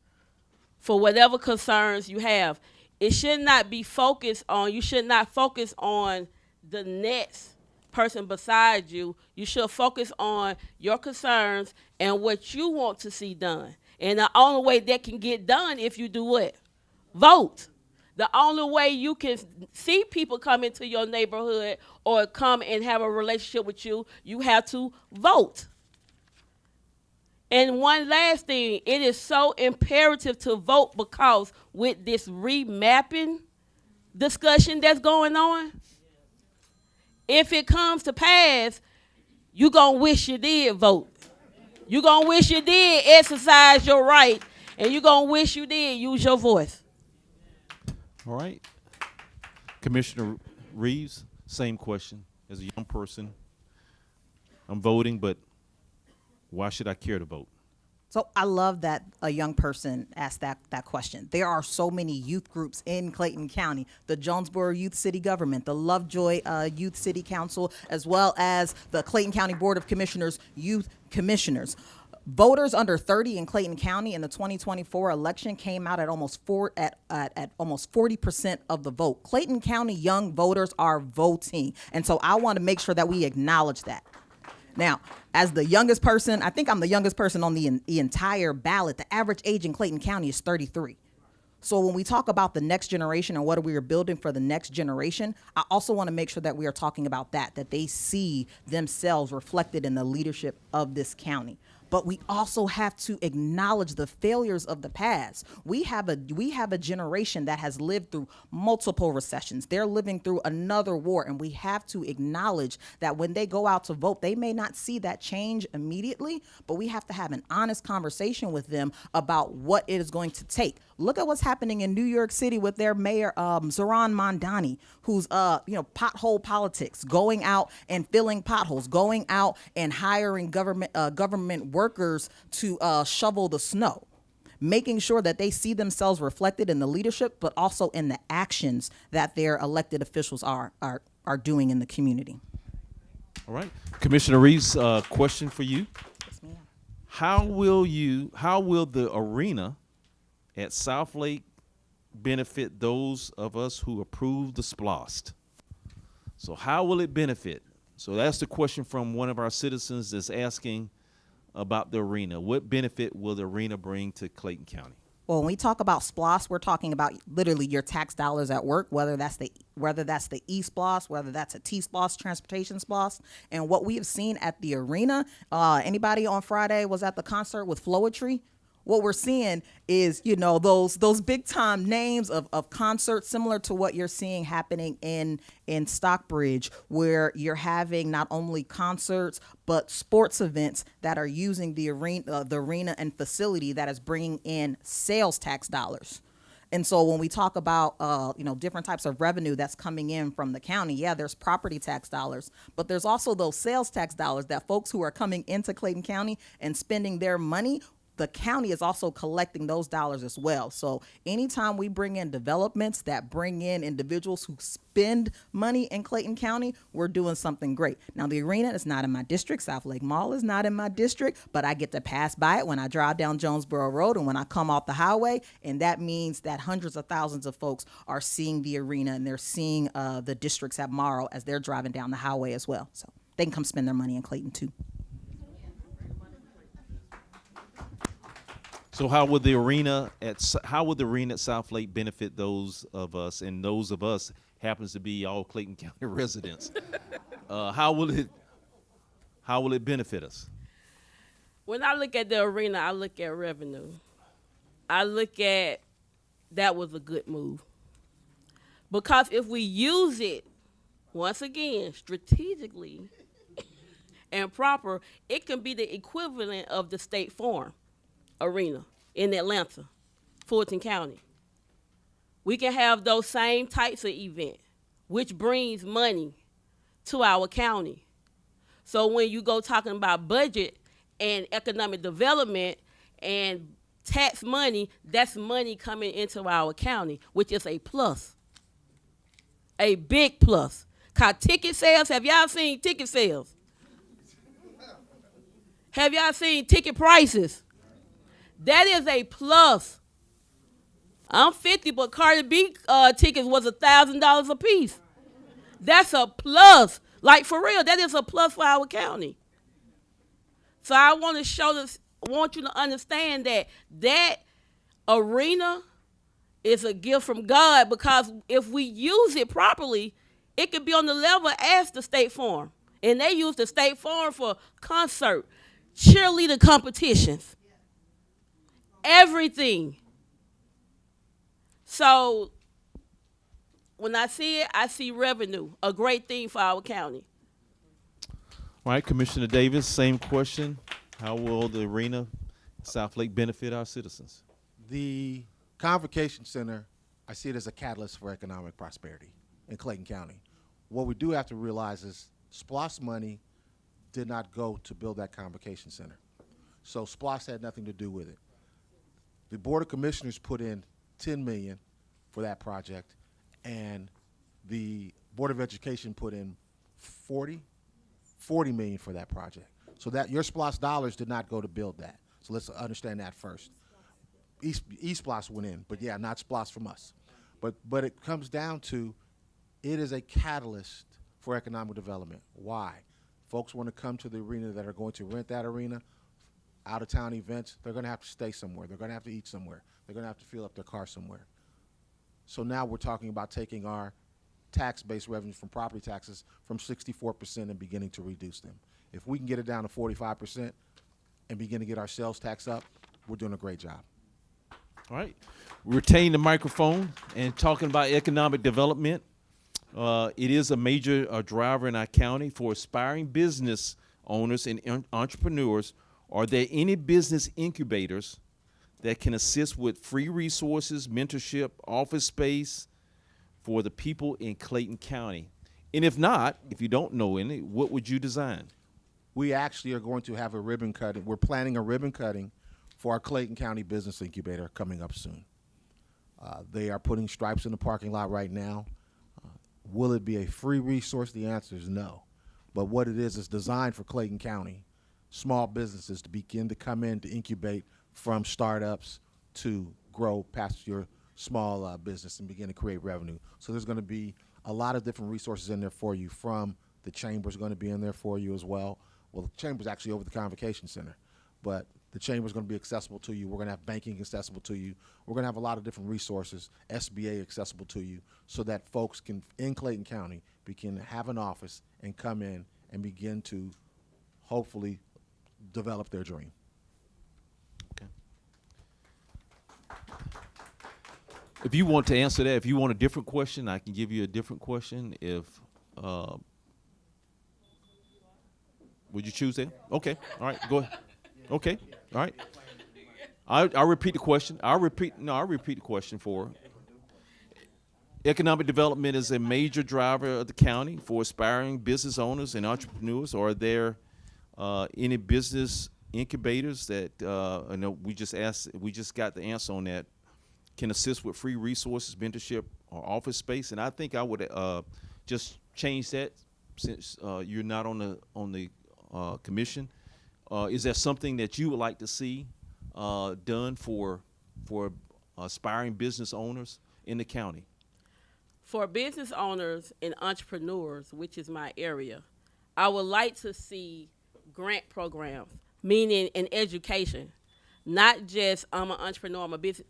For whatever concerns you have, it should not be focused on, you should not focus on the next person beside you. You should focus on your concerns and what you want to see done. And the only way that can get done if you do what? Vote. The only way you can see people come into your neighborhood or come and have a relationship with you, you have to vote. And one last thing, it is so imperative to vote because with this remapping discussion that's going on, if it comes to pass, you're going to wish you did vote. You're going to wish you did exercise your right, and you're going to wish you did use your voice. All right. Commissioner Reeves, same question. As a young person, I'm voting, but why should I care to vote? So I love that a young person asked that question. There are so many youth groups in Clayton County, the Jonesboro Youth City Government, the Lovejoy Youth City Council, as well as the Clayton County Board of Commissioners Youth Commissioners. Voters under 30 in Clayton County in the 2024 election came out at almost 40% of the vote. Clayton County young voters are voting, and so I want to make sure that we acknowledge that. Now, as the youngest person, I think I'm the youngest person on the entire ballot. The average age in Clayton County is 33. So when we talk about the next generation and what we are building for the next generation, I also want to make sure that we are talking about that they see themselves reflected in the leadership of this county. But we also have to acknowledge the failures of the past. We have a generation that has lived through multiple recessions. They're living through another war, and we have to acknowledge that when they go out to vote, they may not see that change immediately, but we have to have an honest conversation with them about what it is going to take. Look at what's happening in New York City with their mayor, Zohran Mamdani, who's pothole politics, going out and filling potholes, going out and hiring government workers to shovel the snow, making sure that they see themselves reflected in the leadership, but also in the actions that their elected officials are doing in the community. All right. Commissioner Reeves, question for you. Yes, ma'am. How will the arena at South Lake benefit those of us who approve the SPLOST? So how will it benefit? So that's the question from one of our citizens that's asking about the arena. What benefit will the arena bring to Clayton County? Well, when we talk about SPLOS, we're talking about literally your tax dollars at work, whether that's the E-SPLOS, whether that's a T-SPLOS, transportation SPLOS. And what we have seen at the arena, anybody on Friday was at the concert with Flowetry? What we're seeing is, those big time names of concerts similar to what you're seeing happening in Stockbridge, where you're having not only concerts but sports events that are using the arena and facility that is bringing in sales tax dollars. And so when we talk about, different types of revenue that's coming in from the county, yeah, there's property tax dollars, but there's also those sales tax dollars that folks who are coming into Clayton County and spending their money, the county is also collecting those dollars as well. So anytime we bring in developments that bring in individuals who spend money in Clayton County, we're doing something great. Now, the arena is not in my district. South Lake Mall is not in my district, but I get to pass by it when I drive down Jonesboro Road and when I come off the highway. And that means that hundreds of thousands of folks are seeing the arena and they're seeing the districts at Morrow as they're driving down the highway as well. So they can come spend their money in Clayton too. So how would the arena at South Lake benefit those of us, and those of us happens to be all Clayton County residents? How will it benefit us? When I look at the arena, I look at revenue. I look at that was a good move. Because if we use it, once again, strategically and proper, it can be the equivalent of the State Farm Arena in Atlanta, Fulton County. We can have those same types of events, which brings money to our county. So when you go talking about budget and economic development and tax money, that's money coming into our county, which is a plus, a big plus. Cause ticket sales, have y'all seen ticket sales? Have y'all seen ticket prices? That is a plus. I'm 50, but Cardi B tickets was $1,000 a piece. That's a plus. Like, for real, that is a plus for our county. So I want you to understand that arena is a gift from God, because if we use it properly, it could be on the level as the State Farm. And they use the State Farm for concert, cheerleader competitions, everything. So when I see it, I see revenue, a great thing for our county. All right, Commissioner Davis, same question. How will the arena South Lake benefit our citizens? The Convocation Center, I see it as a catalyst for economic prosperity in Clayton County. What we do have to realize is SPLOS money did not go to build that Convocation Center. So SPLOS had nothing to do with it. The Board of Commissioners put in $10 million for that project, and the Board of Education put in $40 million for that project. So that your SPLOS dollars did not go to build that. So let's understand that first. E-SPLOS went in, but yeah, not SPLOS from us. But it comes down to, it is a catalyst for economic development. Why? Folks want to come to the arena that are going to rent that arena. Out-of-town events, they're going to have to stay somewhere. They're going to have to eat somewhere. They're going to have to fill up their car somewhere. So now we're talking about taking our tax-based revenue from property taxes from 64% and beginning to reduce them. If we can get it down to 45% and begin to get our sales tax up, we're doing a great job. All right. Retain the microphone and talking about economic development. It is a major driver in our county for aspiring business owners and entrepreneurs. Are there any business incubators that can assist with free resources, mentorship, office space for the people in Clayton County? And if not, if you don't know any, what would you design? We actually are going to have a ribbon cutting. We're planning a ribbon cutting for our Clayton County Business Incubator coming up soon. They are putting stripes in the parking lot right now. Will it be a free resource? The answer is no. But what it is designed for Clayton County, small businesses to begin to come in to incubate from startups to grow past your small business and begin to create revenue. So there's going to be a lot of different resources in there for you. From the Chamber's going to be in there for you as well. Well, the Chamber's actually over the Convocation Center, but The chamber is going to be accessible to you. We're going to have banking accessible to you. We're going to have a lot of different resources, SBA accessible to you, so that folks can, in Clayton County, begin to have an office and come in and begin to hopefully develop their dream. Okay. If you want to answer that, if you want a different question, I can give you a different question. If would you choose that? Okay. All right. Go ahead. Okay. All right. I'll repeat the question. I'll repeat the question for her. Economic development is a major driver of the county for aspiring business owners and entrepreneurs. Are there any business incubators that I know we just got the answer on that, can assist with free resources, mentorship, or office space? And I think I would just change that, since you're not on the commission. Is there something that you would like to see done for aspiring business owners in the county? For business owners and entrepreneurs, which is my area, I would like to see grant programs, meaning in education, not just I'm an entrepreneur, I'm a business.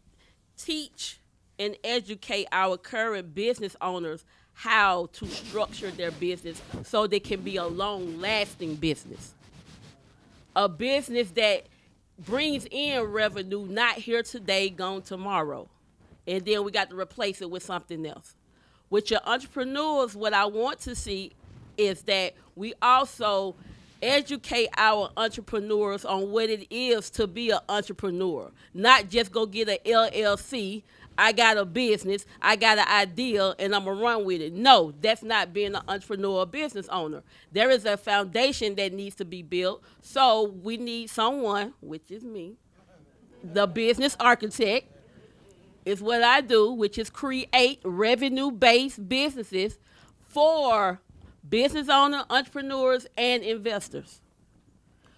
Teach and educate our current business owners how to structure their business so they can be a long-lasting business. A business that brings in revenue, not here today, gone tomorrow. And then we got to replace it with something else. With your entrepreneurs, what I want to see is that we also educate our entrepreneurs on what it is to be an entrepreneur. Not just go get an LLC, I got a business, I got an idea, and I'm going to run with it. No, that's not being an entrepreneur or business owner. There is a foundation that needs to be built, so we need someone, which is me, the business architect, is what I do, which is create revenue-based businesses for business owners, entrepreneurs, and investors.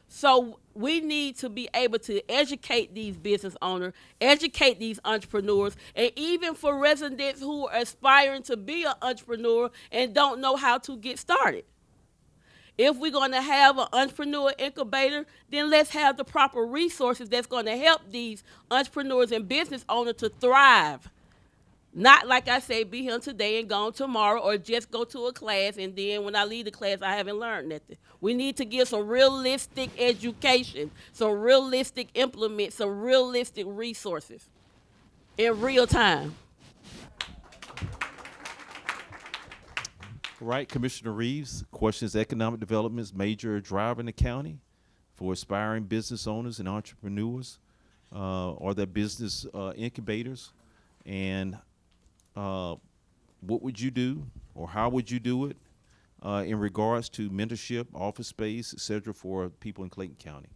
So we need to be able to educate these business owners, educate these entrepreneurs, and even for residents who are aspiring to be an entrepreneur and don't know how to get started. If we're going to have an entrepreneur incubator, then let's have the proper resources that's going to help these entrepreneurs and business owners to thrive. Not, like I say, be here today and gone tomorrow, or just go to a class and then when I leave the class, I haven't learned nothing. We need to give some realistic education, some realistic implements, some realistic resources in real time. Right, Commissioner Reeves, questions economic development's major driver in the county for aspiring business owners and entrepreneurs, or their business incubators, and what would you do, or how would you do it in regards to mentorship, office space, et cetera, for people in Clayton County?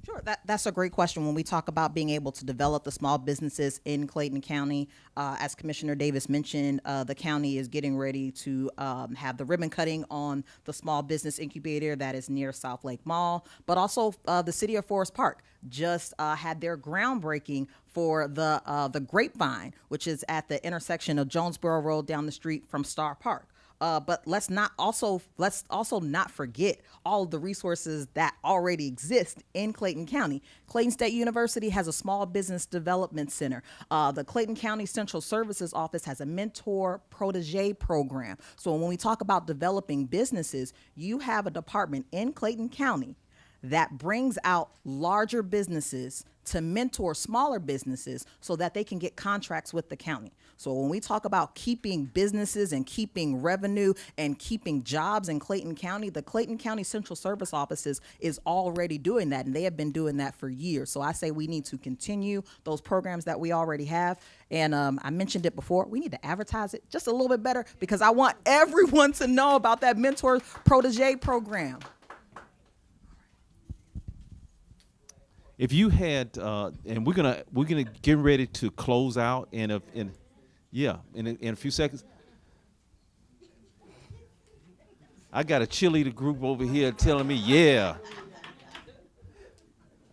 Sure, that's a great question. When we talk about being able to develop the small businesses in Clayton County, as Commissioner Davis mentioned, the county is getting ready to have the ribbon cutting on the small business incubator that is near South Lake Mall, but also the city of Forest Park just had their groundbreaking for the Grapevine, which is at the intersection of Jonesboro Road down the street from Star Park. But let's also not forget all of the resources that already exist in Clayton County. Clayton State University has a small business development center. The Clayton County Central Services Office has a mentor protege program. So when we talk about developing businesses, you have a department in Clayton County that brings out larger businesses to mentor smaller businesses so that they can get contracts with the county. So when we talk about keeping businesses and keeping revenue and keeping jobs in Clayton County, the Clayton County Central Service Offices is already doing that, and they have been doing that for years. So I say we need to continue those programs that we already have. And I mentioned it before, we need to advertise it just a little bit better because I want everyone to know about that mentor protege program. If you had, and we're gonna get ready to close out in a few seconds. I got a cheerleader group over here telling me, yeah.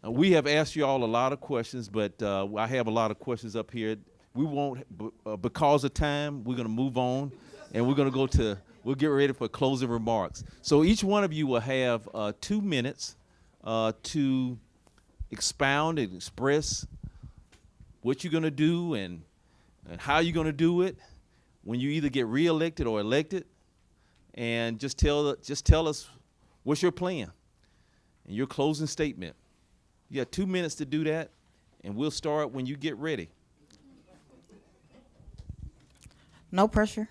We have asked you all a lot of questions, but I have a lot of questions up here. We won't, because of time, we're gonna move on, and we'll get ready for closing remarks. So each one of you will have 2 minutes to expound and express what you're going to do and how you're going to do it when you either get reelected or elected, and just tell us what's your plan and your closing statement. You got 2 minutes to do that, and we'll start when you get ready. No pressure.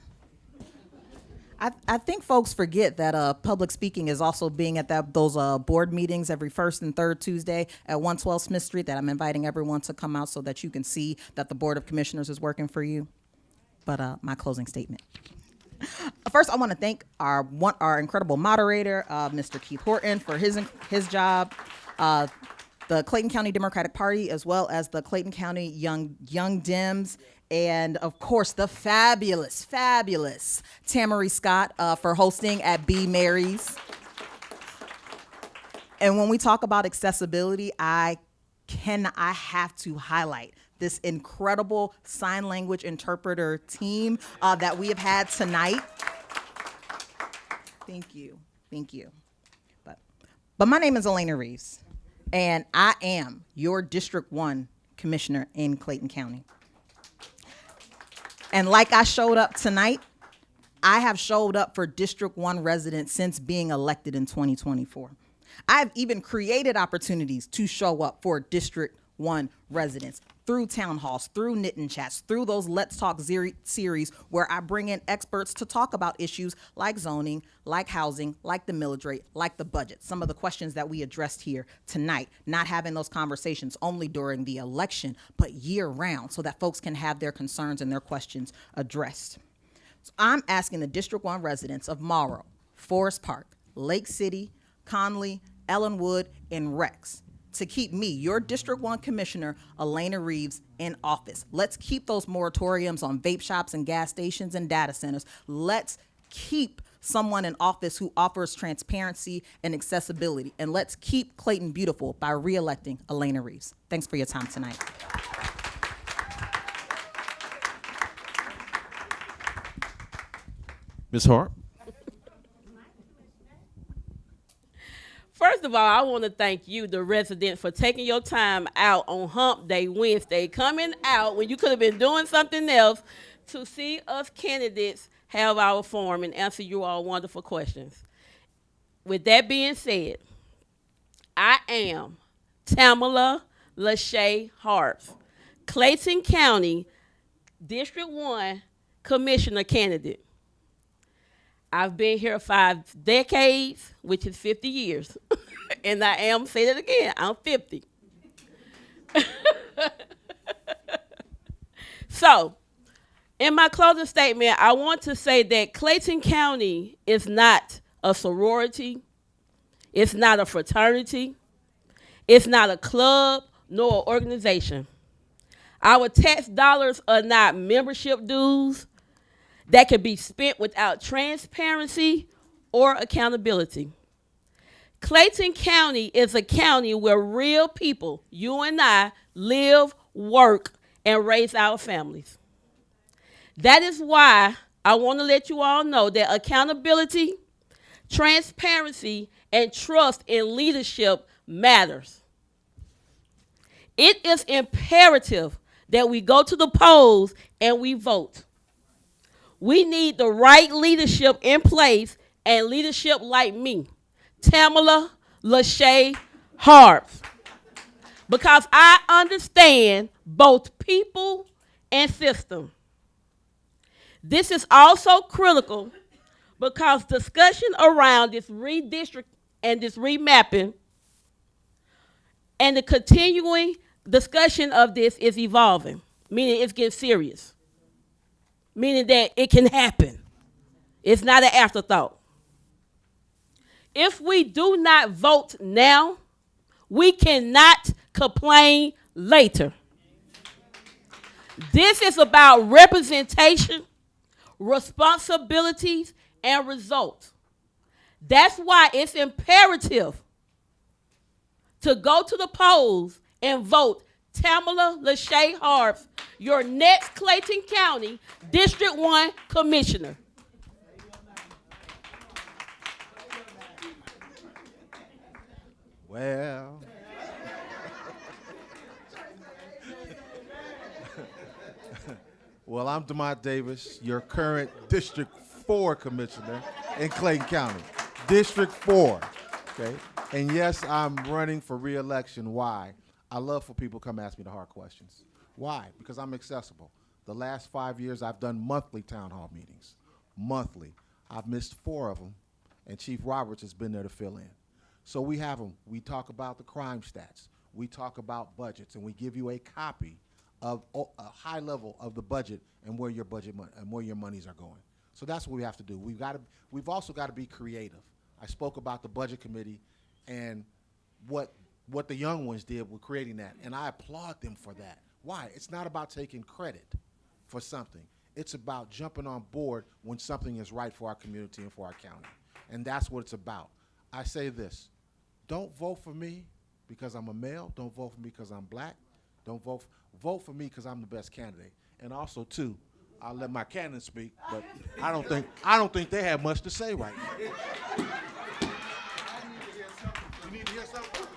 I think folks forget that public speaking is also being at those board meetings every first and third Tuesday at 112 Smith Street, that I'm inviting everyone to come out so that you can see that the Board of Commissioners is working for you. But my closing statement. First, I want to thank our incredible moderator, Mr. Keith Horton, for his job, the Clayton County Democratic Party, as well as the Clayton County Young Dems, and of course the fabulous Tamari Scott for hosting at B. Mary's. And when we talk about accessibility, I have to highlight this incredible sign language interpreter team that we have had tonight. Thank you. But my name is Elena Reeves, and I am your District 1 Commissioner in Clayton County. And like I showed up tonight, I have showed up for District 1 residents since being elected in 2024. I've even created opportunities to show up for District 1 residents through town halls, through knitting chats, through those Let's Talk series where I bring in experts to talk about issues like zoning, like housing, like the millage rate, like the budget. Some of the questions that we addressed here tonight, not having those conversations only during the election, but year round, so that folks can have their concerns and their questions addressed. So I'm asking the District 1 residents of Morrow, Forest Park, Lake City, Conley, Ellenwood, and Rex to keep me, your District 1 Commissioner, Elena Reeves, in office. Let's keep those moratoriums on vape shops and gas stations and data centers. Let's keep someone in office who offers transparency and accessibility. And let's keep Clayton beautiful by re-electing Elena Reeves. Thanks for your time tonight. Ms. Hart? First of all, I want to thank you, the resident, for taking your time out on Hump Day Wednesday, coming out when you could have been doing something else to see us candidates have our forum and answer you all wonderful questions. With that being said, I am Tamala Lachey Harps, Clayton County District 1 Commissioner candidate. I've been here 5 decades, which is 50 years. And I am, say that again, I'm 50. So, in my closing statement, I want to say that Clayton County is not a sorority. It's not a fraternity. It's not a club nor an organization. Our tax dollars are not membership dues that can be spent without transparency or accountability. Clayton County is a county where real people, you and I, live, work, and raise our families. That is why I want to let you all know that accountability, transparency, and trust in leadership matters. It is imperative that we go to the polls and we vote. We need the right leadership in place, and leadership like me, Tamala Lachey Harps, because I understand both people and system. This is also critical because discussion around this redistrict and this remapping and the continuing discussion of this is evolving, meaning it's getting serious. Meaning that it can happen. It's not an afterthought. If we do not vote now, we cannot complain later. This is about representation, responsibilities, and results. That's why it's imperative to go to the polls and vote Tamala Lachey Harps, your next Clayton County District 1 Commissioner. Well, Well, I'm DeMont Davis, your current District 4 Commissioner in Clayton County. District 4, okay? And yes, I'm running for re-election. Why? I love for people to come ask me the hard questions. Why? Because I'm accessible. The last 5 years, I've done monthly town hall meetings. Monthly. I've missed 4 of them, and Chief Roberts has been there to fill in. So we have them. We talk about the crime stats. We talk about budgets, and we give you a copy of a high level of the budget and where your budget and where your monies are going. So that's what we have to do. We've also got to be creative. I spoke about the budget committee and what the young ones did with creating that, and I applaud them for that. Why? It's not about taking credit for something. It's about jumping on board when something is right for our community and for our county, and that's what it's about. I say this: don't vote for me because I'm a male. Don't vote for me because I'm black. Don't vote for me because I'm the best candidate. And also, too, I'll let my candidate speak, but I don't think they have much to say right now. You need to hear something?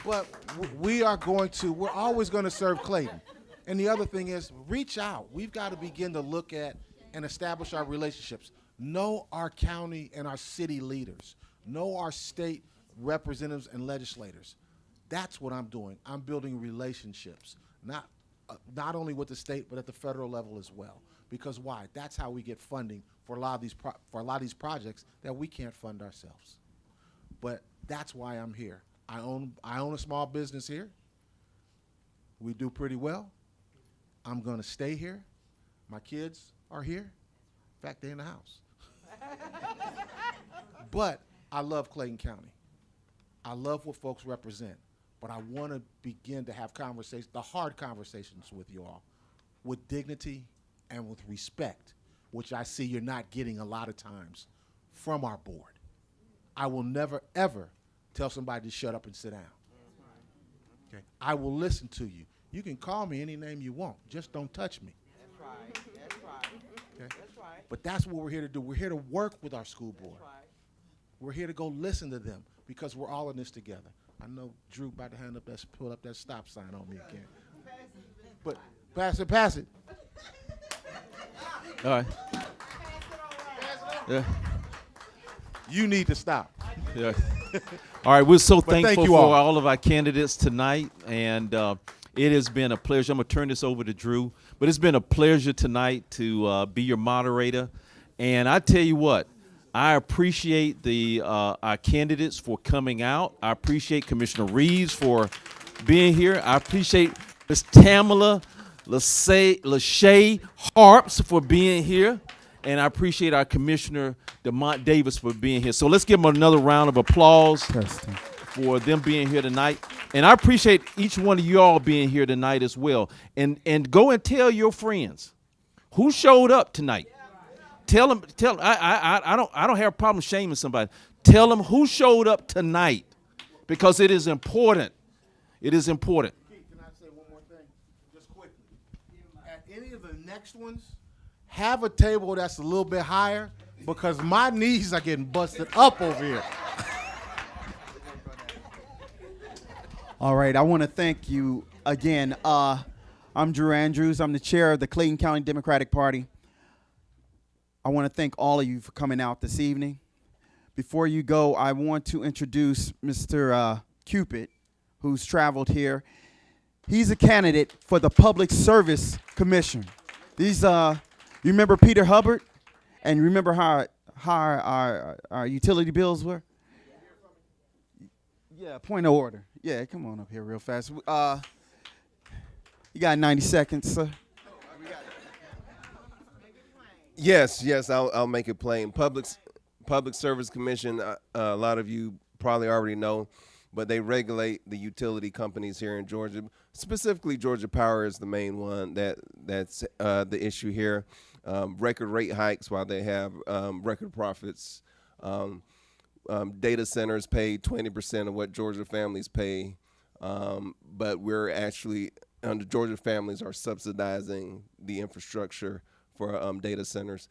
Well, we're always going to serve Clayton. And the other thing is, reach out. We've got to begin to look at and establish our relationships. Know our county and our city leaders. Know our state representatives and legislators. That's what I'm doing. I'm building relationships, not only with the state, but at the federal level as well. Because why? That's how we get funding for a lot of these projects that we can't fund ourselves. But that's why I'm here. I own a small business here. We do pretty well. I'm going to stay here. My kids are here. In fact, they're in the house. But I love Clayton County. I love what folks represent, but I want to begin to have conversations, the hard conversations with you all, with dignity and with respect, which I see you're not getting a lot of times from our board. I will never, ever tell somebody to shut up and sit down. Okay? I will listen to you. You can call me any name you want, just don't touch me. That's right. That's right. Okay? That's right. But that's what we're here to do. We're here to work with our school board. That's right. We're here to go listen to them because we're all in this together. I know Drew about to pull up that stop sign on me again. But pass it. All right. Yeah. You need to stop. Yeah. All right. We're so But thank thankful you for all. all of our candidates tonight, and it has been a pleasure. I'm gonna turn this over to Drew, but it's been a pleasure tonight to be your moderator. And I tell you what, I appreciate our candidates for coming out. I appreciate Commissioner Reeves for being here. I appreciate Ms. Tamala Lachey Harps for being here. And I appreciate our Commissioner DeMont Davis for being here. So let's give them another round of applause for them being here tonight. And I appreciate each one of you all being here tonight as well. And go and tell your friends who showed up tonight. Tell them. I don't have a problem shaming somebody. Tell them who showed up tonight, because it is important. It is important. Keith, can I say one more thing, just quickly? At any of the next ones, have a table that's a little bit higher, because my knees are getting busted up over here. All right, I want to thank you again. I'm Drew Andrews. I'm the chair of the Clayton County Democratic Party. I want to thank all of you for coming out this evening. Before you go, I want to introduce Mr. Cupid, who's traveled here. He's a candidate for the Public Service Commission. These, you remember Peter Hubbard? And you remember how our utility bills were? Yeah, point of order. Yeah, come on up here real fast. You got 90 seconds, sir. Yes, I'll make it plain. Public Service Commission, a lot of you probably already know, but they regulate the utility companies here in Georgia. Specifically, Georgia Power is the main one that's the issue here. Record rate hikes while they have record profits. Data centers pay 20% of what Georgia families pay, but we're actually, the Georgia families are subsidizing the infrastructure for data centers.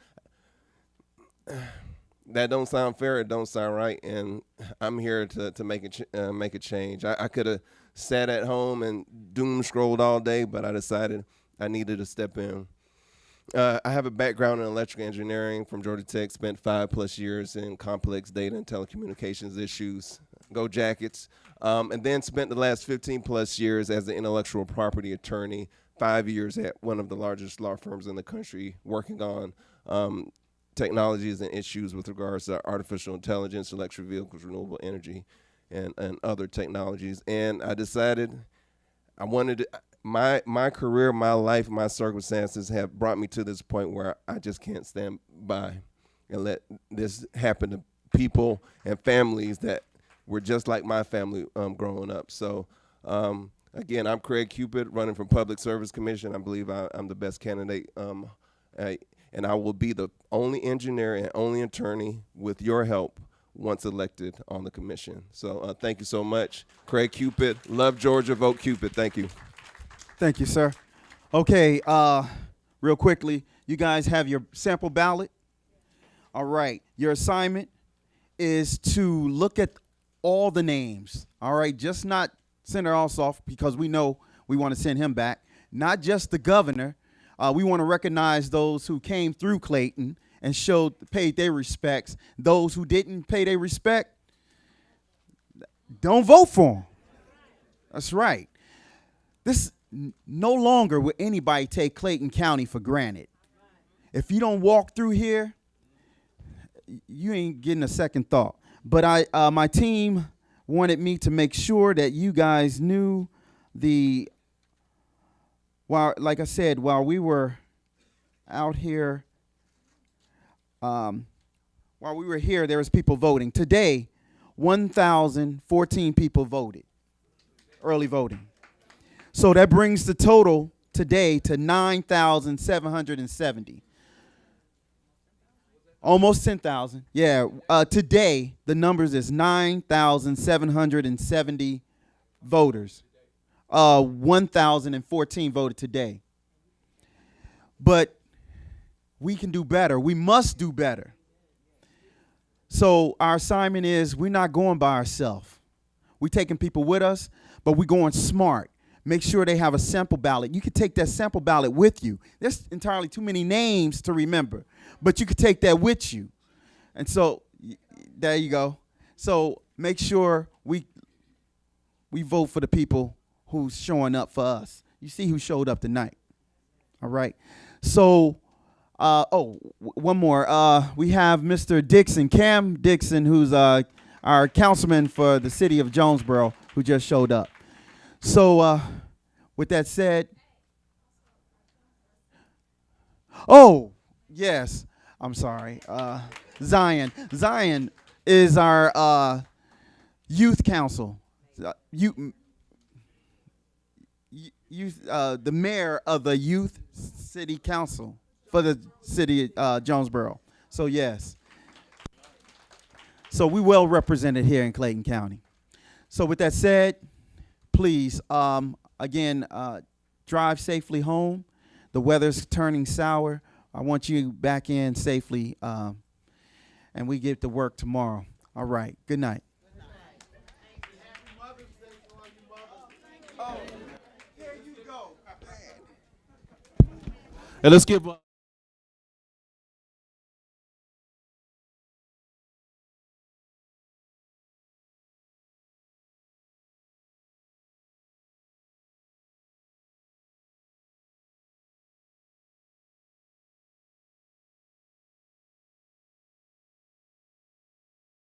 That don't sound fair. It don't sound right, and I'm here to make a change. I could have sat at home and doom scrolled all day, but I decided I needed to step in. I have a background in electrical engineering from Georgia Tech, spent 5+ years in complex data and telecommunications issues, go Jackets, and then spent the last 15+ years as an intellectual property attorney, 5 years at one of the largest law firms in the country, working on technologies and issues with regards to artificial intelligence, electric vehicles, renewable energy, and other technologies. And I decided I wanted to, my career, my life, my circumstances have brought me to this point where I just can't stand by and let this happen to people and families that were just like my family growing up. So again, I'm Craig Cupid, running for Public Service Commission. I believe I'm the best candidate, and I will be the only engineer and only attorney with your help once elected on the commission. So thank you so much. Craig Cupid, love Georgia, vote Cupid. Thank you. Thank you, sir. Okay, real quickly, you guys have your sample ballot. All right, your assignment is to look at all the names. All right, just not Senator Ossoff, because we know we want to send him back. Not just the governor. We want to recognize those who came through Clayton and paid their respects. Those who didn't pay their respect, don't vote for them. That's right. No longer will anybody take Clayton County for granted. If you don't walk through here, you ain't getting a second thought. But my team wanted me to make sure that you guys knew like I said, while we were out here, there was people voting. Today, 1,014 people voted, early voting. So that brings the total today to 9,770. Almost 10,000. Yeah, today the numbers is 9,770 voters. 1,014 voted today. But we can do better. We must do better. So our assignment is we're not going by ourselves. We're taking people with us, but we're going smart. Make sure they have a sample ballot. You can take that sample ballot with you. There's entirely too many names to remember, but you could take that with you. And so there you go. So make sure we vote for the people who's showing up for us. You see who showed up tonight. All right. So, one more. We have Mr. Dixon, Cam Dixon, who's our councilman for the city of Jonesboro, who just showed up. So, with that said, oh, yes, I'm sorry. Zion is our youth council. The mayor of the youth city council for the city of Jonesboro. So, yes. So, we well represented here in Clayton County. So, with that said, please, again, drive safely home. The weather's turning sour. I want you back in safely, and we get to work tomorrow. All right. Good night. And let's give